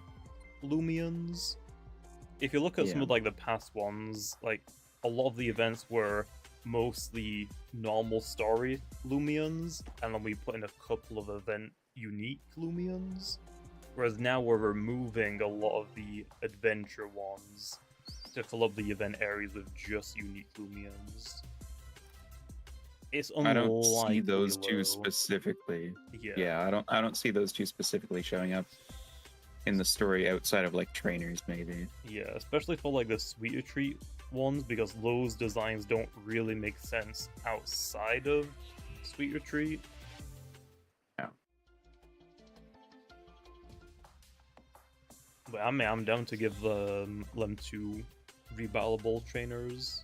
Loomians. If you look at some of, like, the past ones, like, a lot of the events were mostly normal story Loomians, and then we put in a couple of event unique Loomians. Whereas now we're removing a lot of the adventure ones to fill up the event areas with just unique Loomians. It's unlikely. I don't see those two though. specifically. Yeah. Yeah, I don't see those two specifically showing up in the story outside of like trainers maybe. Yeah, especially for like the Sweet Retreat ones, because those designs don't really make sense outside of Sweet Retreat. But I'm down to give them two rebattleable trainers.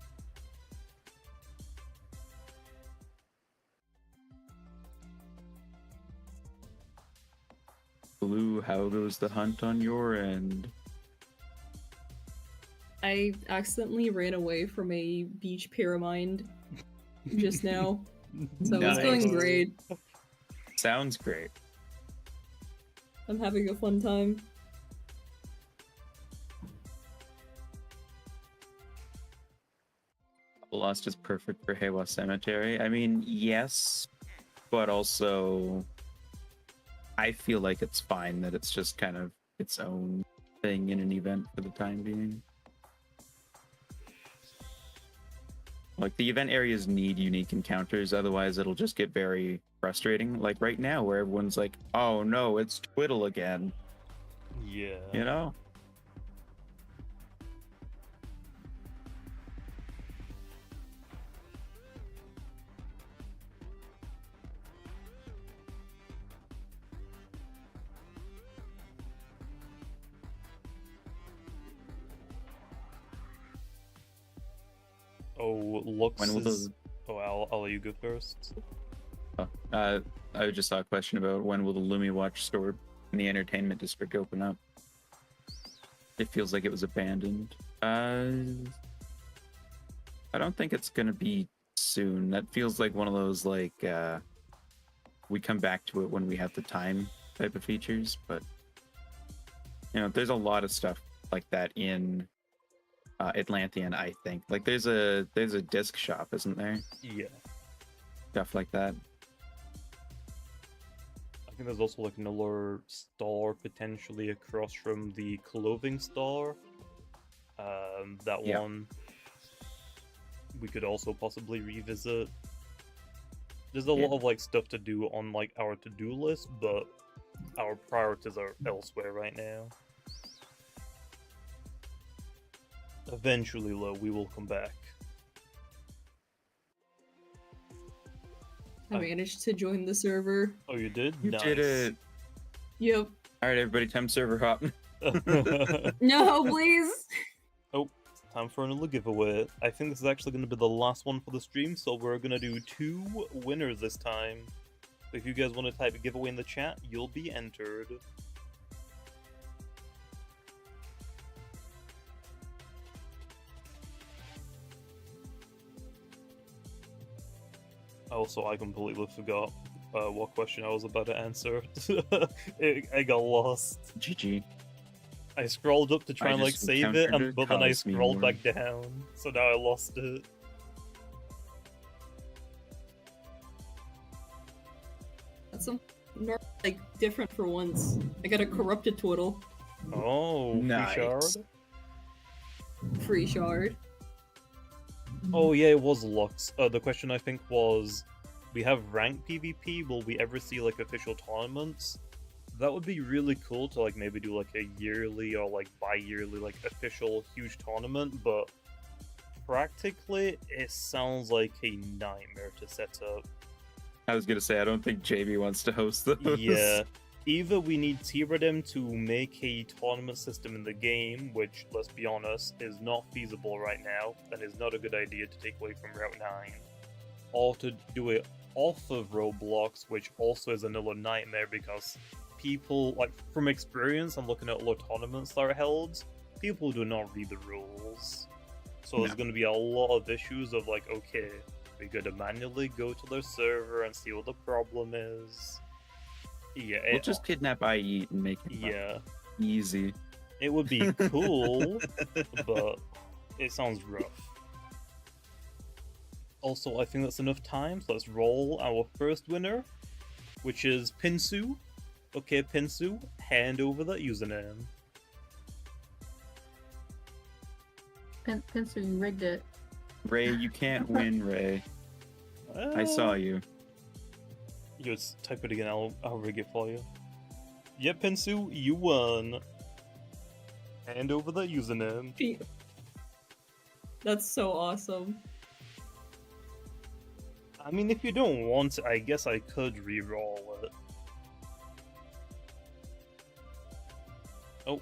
Blue, how goes the hunt on your end? I accidentally ran away from a beach pyramid just now, so Nice. it's going great. Sounds great. I'm having a fun time. Lost is perfect for Heiwa Cemetery. I mean, yes, but also I feel like it's fine that it's just kind of its own thing in an event for the time being. Like, the event areas need unique encounters, otherwise it'll just get very frustrating. Like right now, where everyone's like, oh no, it's Twiddle again. Yeah. You know? Oh, Lux When will is... Oh, I'll let you go first. I just saw a question about when will the Lumi Watch store in the entertainment district open up. It feels like it was abandoned. I don't think it's gonna be soon. That feels like one of those like we come back to it when we have the time type of features, but you know, there's a lot of stuff like that in Atlantean, I think. Like there's a disc shop, isn't there? Yeah. Stuff like that. I think there's also like another store potentially across from the clothing store. That Yeah. one we could also possibly revisit. There's a lot of like stuff to do on like our to-do list, but our priorities are elsewhere right now. Eventually, though, we will come back. I managed to join the server. Oh, you did? You did it. Yep. All right, everybody, time server hop. No, please. Oh, time for another giveaway. I think this is actually going to be the last one for the stream, so we're going to do 2 winners this time. If you guys want to type a giveaway in the chat, you'll be entered. Also, I completely forgot what question I was about to answer. I got lost. GG. I scrolled up to try and like just save it, encountered but then I Cosme scrolled War. back down, so now I lost it. That's some like different for once. I got a corrupted twiddle. Oh, Nice. free shard? Free shard. Oh yeah, it was Lux. The question I think was, we have ranked PvP, will we ever see like official tournaments? That would be really cool to like maybe do like a yearly or like bi-yearly like official huge tournament, but practically it sounds like a nightmare to set up. I was gonna say I don't think JB wants to host those. Yeah. Either we need Tyradem to make a tournament system in the game, which, let's be honest, is not feasible right now, and is not a good idea to take away from Route 9. Or to do it off of Roblox, which also is another nightmare because people, like, from experience and looking at all the tournaments that are held, people do not read the rules. So there's going to be a lot of issues of, like, okay, we gotta manually go to their server and see what the problem is. Yeah, We'll just kidnap IE and make it yeah, easy. it would be cool, but it sounds rough. Also, I think that's enough time, so let's roll our first winner, which is Pinsu. Okay, Pinsu, hand over that username. Pincer, you rigged it. Ray, you can't win, Ray. I saw you. You just type it again, I'll rig it for you. Yep, Pinsu, you won. Hand over that username. That's so awesome. I mean, if you don't want it, I guess I could re-roll it. Oh,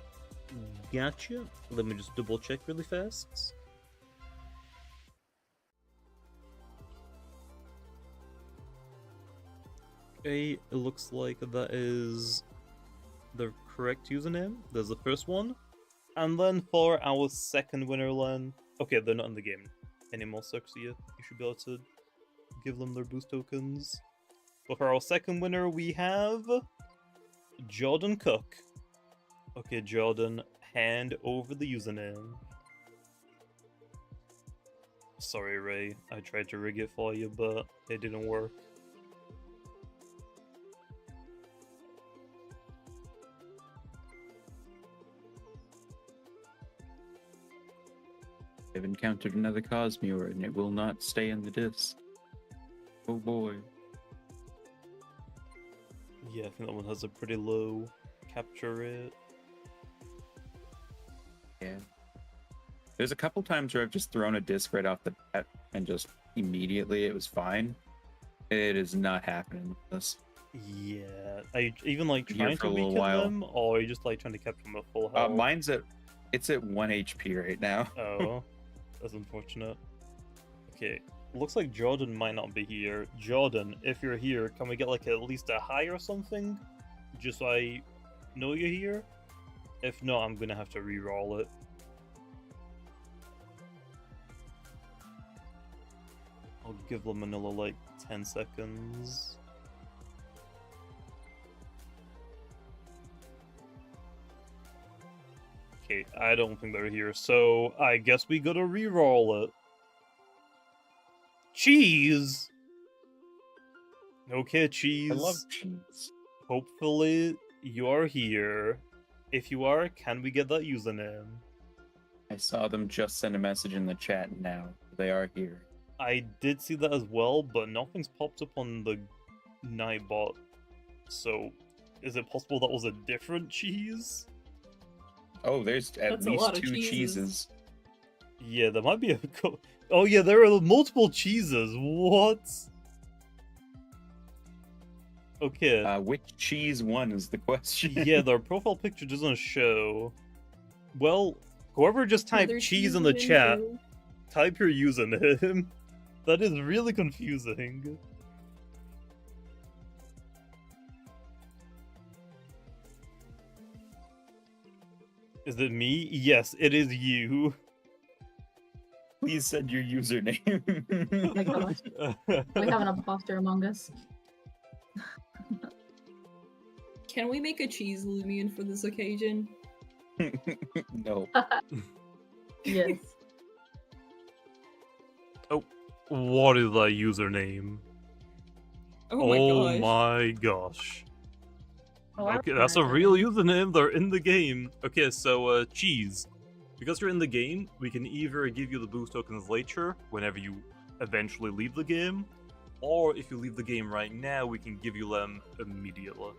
gotcha. Let me just double check really fast. Okay, it looks like that is the correct username. There's the first one. And then for our second winner, Len. Okay, they're not in the game anymore, so you should be able to give them their boost tokens. But for our second winner, we have Jordan Cook. Okay, Jordan, hand over the username. Sorry, Ray. I tried to rig it for you, but it didn't work. I've encountered another Cosmure and it will not stay in the disc. Oh boy. Yeah, I think that one has a pretty low capture rate. Yeah. There's a couple times where I've just thrown a disc right off the bat and just immediately it was fine. It is not happening with this. Yeah. Are you even like Here trying for to a little weaken while. them, or are you just like trying to capture them at full health? Mine's at 1 HP right now. Oh, that's unfortunate. Okay, looks like Jordan might not be here. Jordan, if you're here, can we get like at least a hi or something? Just so I know you're here? If not, I'm gonna have to re-roll it. I'll give them another like 10 seconds. Okay, I don't think they're here, so I guess we gotta re-roll it. Cheese! Okay, cheese. I love cheese. Hopefully you are here. If you are, can we get that username? I saw them just send a message in the chat now. They are here. I did see that as well, but nothing's popped up on the Nightbot. So, is it possible that was a different cheese? Oh, there's at That's a least lot of 2 cheeses. cheeses. Yeah, there might be a... Oh yeah, there are multiple cheeses. What? Okay. Which cheese one is the question? Yeah, their profile picture doesn't show. Well, whoever just typed Other cheese in the cheeses chat, too. type your username. That is really confusing. Is it me? Yes, it is you. Please send your username. My gosh. We have an imposter among us. Can we make a cheese Loomian for this occasion? No. Yes. What is that username? Oh my gosh. My gosh. Oh, I Okay, that's a recognize real it. username. They're in the game. Okay, so cheese. Because you're in the game, we can either give you the boost tokens later, whenever you eventually leave the game, or if you leave the game right now, we can give you them immediately.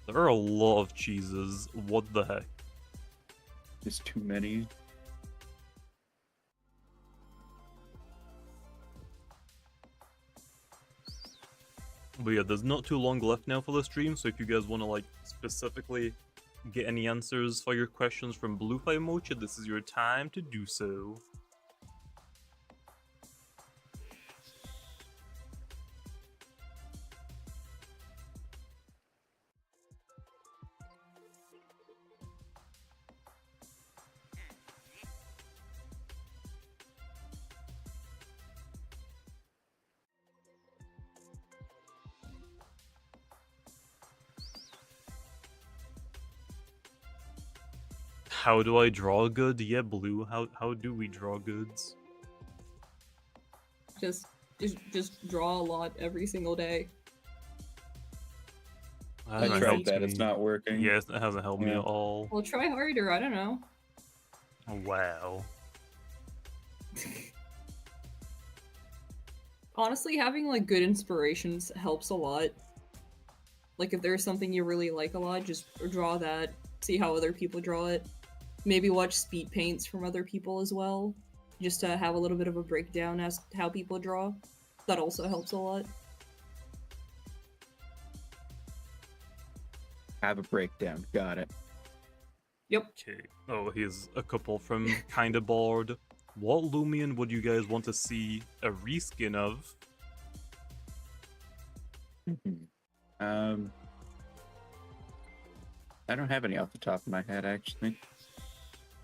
There are a lot of cheeses. What the heck? There's too many. But yeah, there's not too long left now for the stream, so if you guys want to like specifically get any answers for your questions from Bluefire Mocha, this is your time to do so. How do I draw good? Yeah, Blue. How do we draw goods? Just draw a lot every single day. I Hasn't tried helped that. It's me. not working. Yes, it hasn't helped me Yeah. at all. Well, try harder. I don't know. Wow. Honestly, having like good inspirations helps a lot. Like if there's something you really like a lot, just draw that. See how other people draw it. Maybe watch speed paints from other people as well, just to have a little bit of a breakdown as to how people draw. That also helps a lot. Have a breakdown. Got it. Yep. Okay. Oh, here's a couple from Kinda Bored. What Loomian would you guys want to see a reskin of? I don't have any off the top of my head, actually.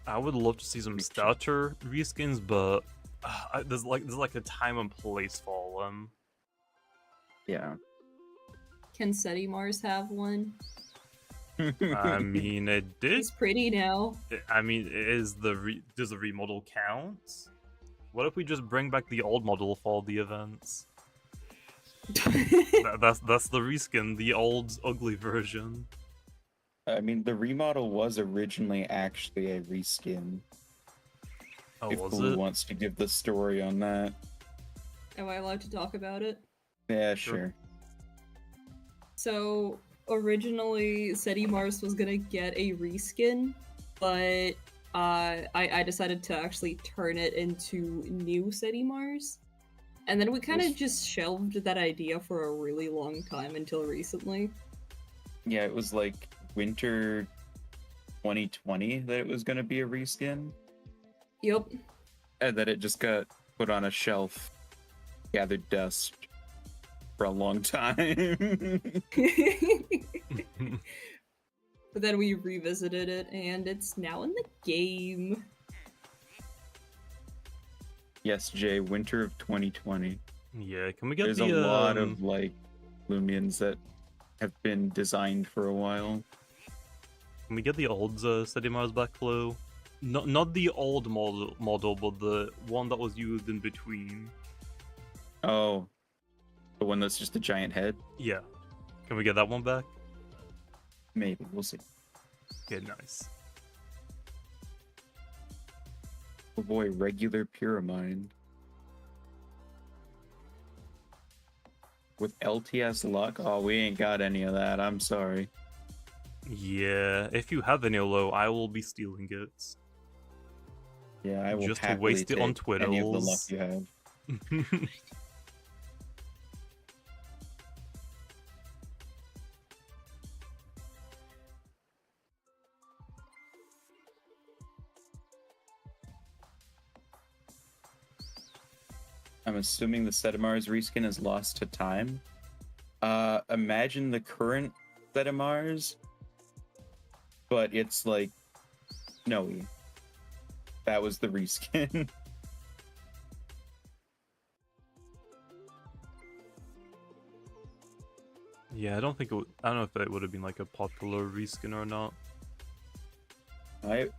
I would love to see some starter reskins, but there's like a time and place for them. Yeah. Can SETI Mars have one? I mean, it did. He's pretty now. I mean, does the remodel count? What if we just bring back the old model for the events? That's the reskin, the old ugly version. I mean, the remodel was originally actually a reskin. Oh, If was Blue it? wants to give the story on that. Am I allowed to talk about it? Yeah, Sure. sure. So originally, SETI Mars was gonna get a reskin, but I decided to actually turn it into new SETI Mars. And then we kind of Was- just shelved that idea for a really long time until recently. Yeah, it was like winter 2020 that it was going to be a reskin. Yep. And then it just got put on a shelf, gathered dust for a long time. But then we revisited it, and it's now in the game. Yes, Jay, winter of 2020. Yeah, can we get There's the a lot of like Loomians that have been designed for a while. Can we get the old Steadimars back, Flo? Not the old model, but the one that was used in between. Oh, the one that's just a giant head? Yeah. Can we get that one back? Maybe, we'll see. Okay, nice. Oh boy, regular Pyramide. With LTS luck? Oh, we ain't got any of that, I'm sorry. Yeah, if you have any low, I will be stealing it. Yeah, I will Just to happily waste it on take any of the luck Twiddles. you have. I'm assuming the Sedimars reskin is lost to time. Imagine the current Sedimars, but it's like snowy. That was the reskin. Yeah, I don't think I don't know if that would have been like a popular reskin or not.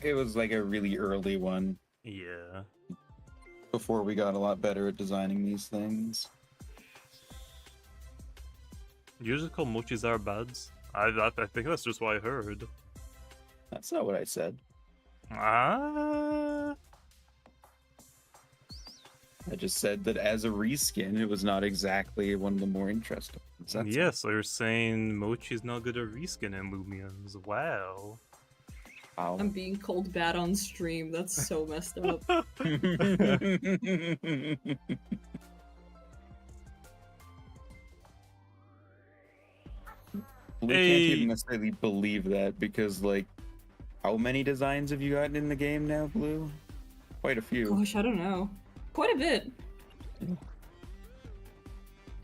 It was like a really early one Yeah. before we got a lot better at designing these things. You just call mochis are bads? I think that's just what I heard. That's not what I said. Ah. I just said that as a reskin, it was not exactly one of the more interesting ones. That's Yeah, so you're saying Mochi's not good at reskinning Loomians. Wow. all. I'm being called bad on stream. That's so messed up. We can't even necessarily believe that because, like, how many designs have you gotten in the game now, Blue? Quite a few. Gosh, I don't know. Quite a bit.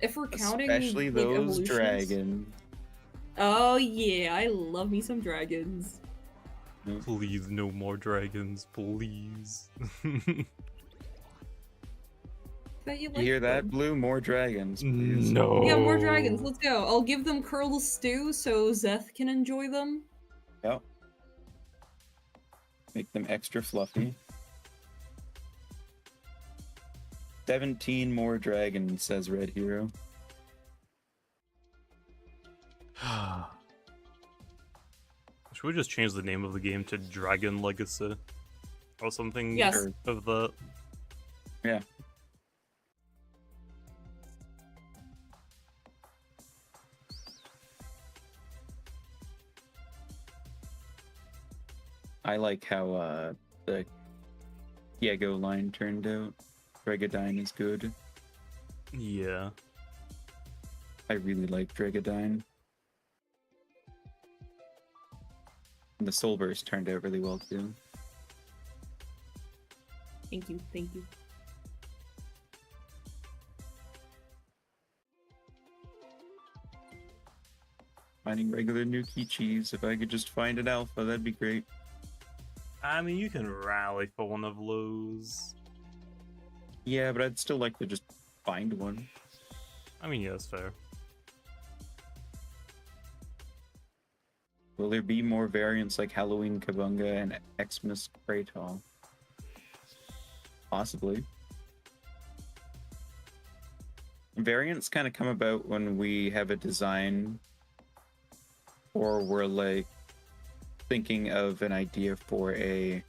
If we're counting, Especially like, those evolutions. dragons. Oh yeah, I love me some dragons. Please, no more dragons, please. Bet you You like hear that, them. Blue? More dragons, please. No. Yeah, more dragons. Let's go. I'll give them curl stew so Zeth can enjoy them. Yep. Make them extra fluffy. 17 more dragons, says Red Hero. Should we just change the name of the game to Dragon Legacy? Or something Yes. of that? Yeah. I like how the Diego line turned out. Dregadine is good. Yeah. I really like Dregadine. And the Soulburst turned out really well too. Thank you, thank you. Finding regular Nuki cheese. If I could just find an alpha, that'd be great. I mean, you can rally for one of those. Yeah, but I'd still like to just find one. I mean, yeah, that's fair. Will there be more variants like Halloween Kabunga and Xmas Kratal? Possibly. Variants kind of come about when we have a design or we're like thinking of an idea for a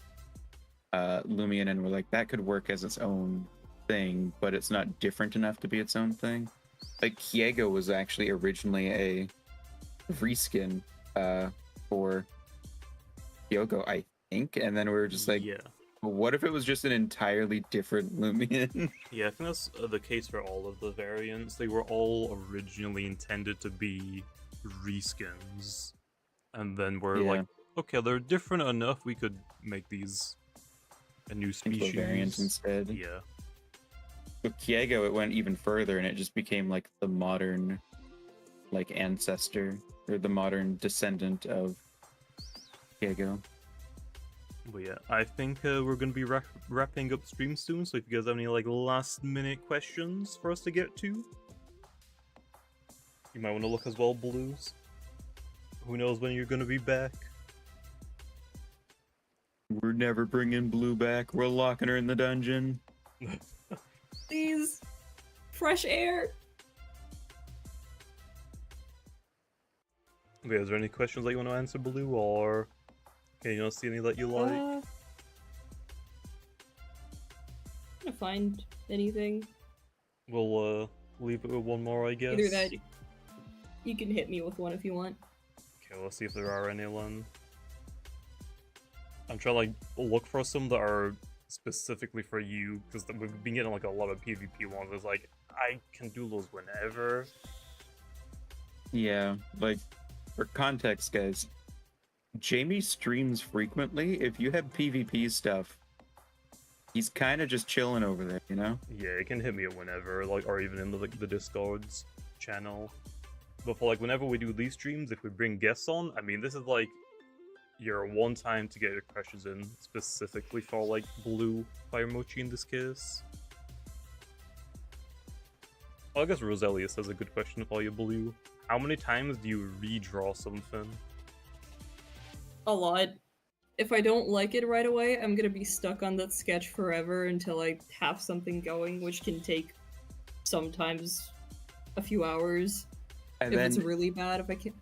Loomian and we're like, that could work as its own thing, but it's not different enough to be its own thing. Like Kiego was actually originally a reskin for Kyogo, I think, and then we were just like, yeah. well, what if it was just an entirely different Loomian? Yeah, I think that's the case for all of the variants. They were all originally intended to be reskins. And then we're Yeah. like, okay, they're different enough, we could make these a new Into species. a variant instead. Yeah. With Kiego, it went even further, and it just became like the modern, like ancestor or the modern descendant of Yeah, go. But yeah, I think we're gonna be wrapping up stream soon. So if you guys have any like last minute questions for us to get to, you might want to look as well, Blues. Who knows when you're gonna be back? We're never bringing Blue back. We're locking her in the dungeon. Please, fresh air. Okay, is there any questions that you want to answer, Blue, or can you not see any that you like? I'm gonna find anything. We'll leave it with one more, I guess. Either that, you can hit me with one if you want. Okay, let's see if there are anyone. I'm trying to like look for some that are specifically for you, because we've been getting like a lot of PvP ones. It's like I can do those whenever. Yeah, like for context, guys, Jamie streams frequently. If you have PvP stuff, he's kind of just chilling over there, you know? Yeah, it can hit me at whenever, like, or even in the like the Discord's channel. But for like whenever we do these streams, if we bring guests on, I mean, this is like your one time to get your questions in, specifically for like Blue Fire Mochi in this case. Well, I guess Roselius has a good question for you, Blue. How many times do you redraw something? A lot. If I don't like it right away, I'm gonna be stuck on that sketch forever until I have something going, which can take sometimes a few hours. And If then it's really bad, if I can't.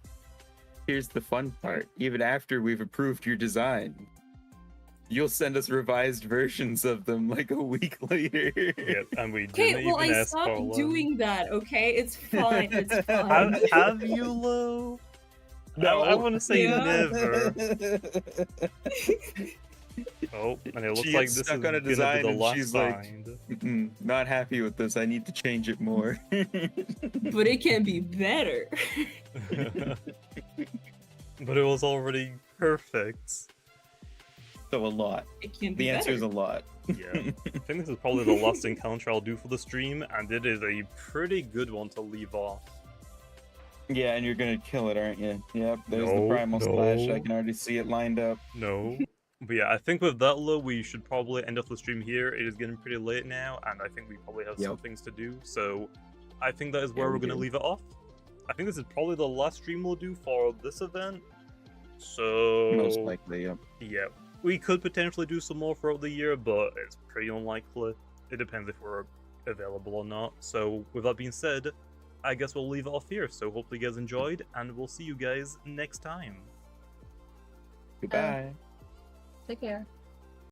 here's the fun part. Even after we've approved your design, you'll send us revised versions of them like a week later. Yep, and we Okay, didn't well, even I ask stopped Carla. doing that, okay? It's fine, it's fine. Have you, Lo? No. I want to say Yeah. never. Oh, and it looks She like gets this stuck is on a gonna be design the and last she's like, find. Not happy with this. I need to change it more. But it can be better. But it was already perfect. So a lot. It can be The answer better. is a lot. Yeah, I think this is probably the last encounter I'll do for the stream, and it is a pretty good one to leave off. Yeah, and you're gonna kill it, aren't you? Yep, there's the No, primal splash. no. I can already see it lined up. No. But yeah, I think with that, Lo, we should probably end off the stream here. It is getting pretty late now, and I think we probably have some Yep. things to do. So I think that is Yeah, where we we're going to do. leave it off. I think this is probably the last stream we'll do for this event. So Most likely, yep. yeah, we could potentially do some more throughout the year, but it's pretty unlikely. It depends if we're available or not. So with that being said, I guess we'll leave it off here. So hopefully you guys enjoyed, and we'll see you guys next time. Goodbye. Take care.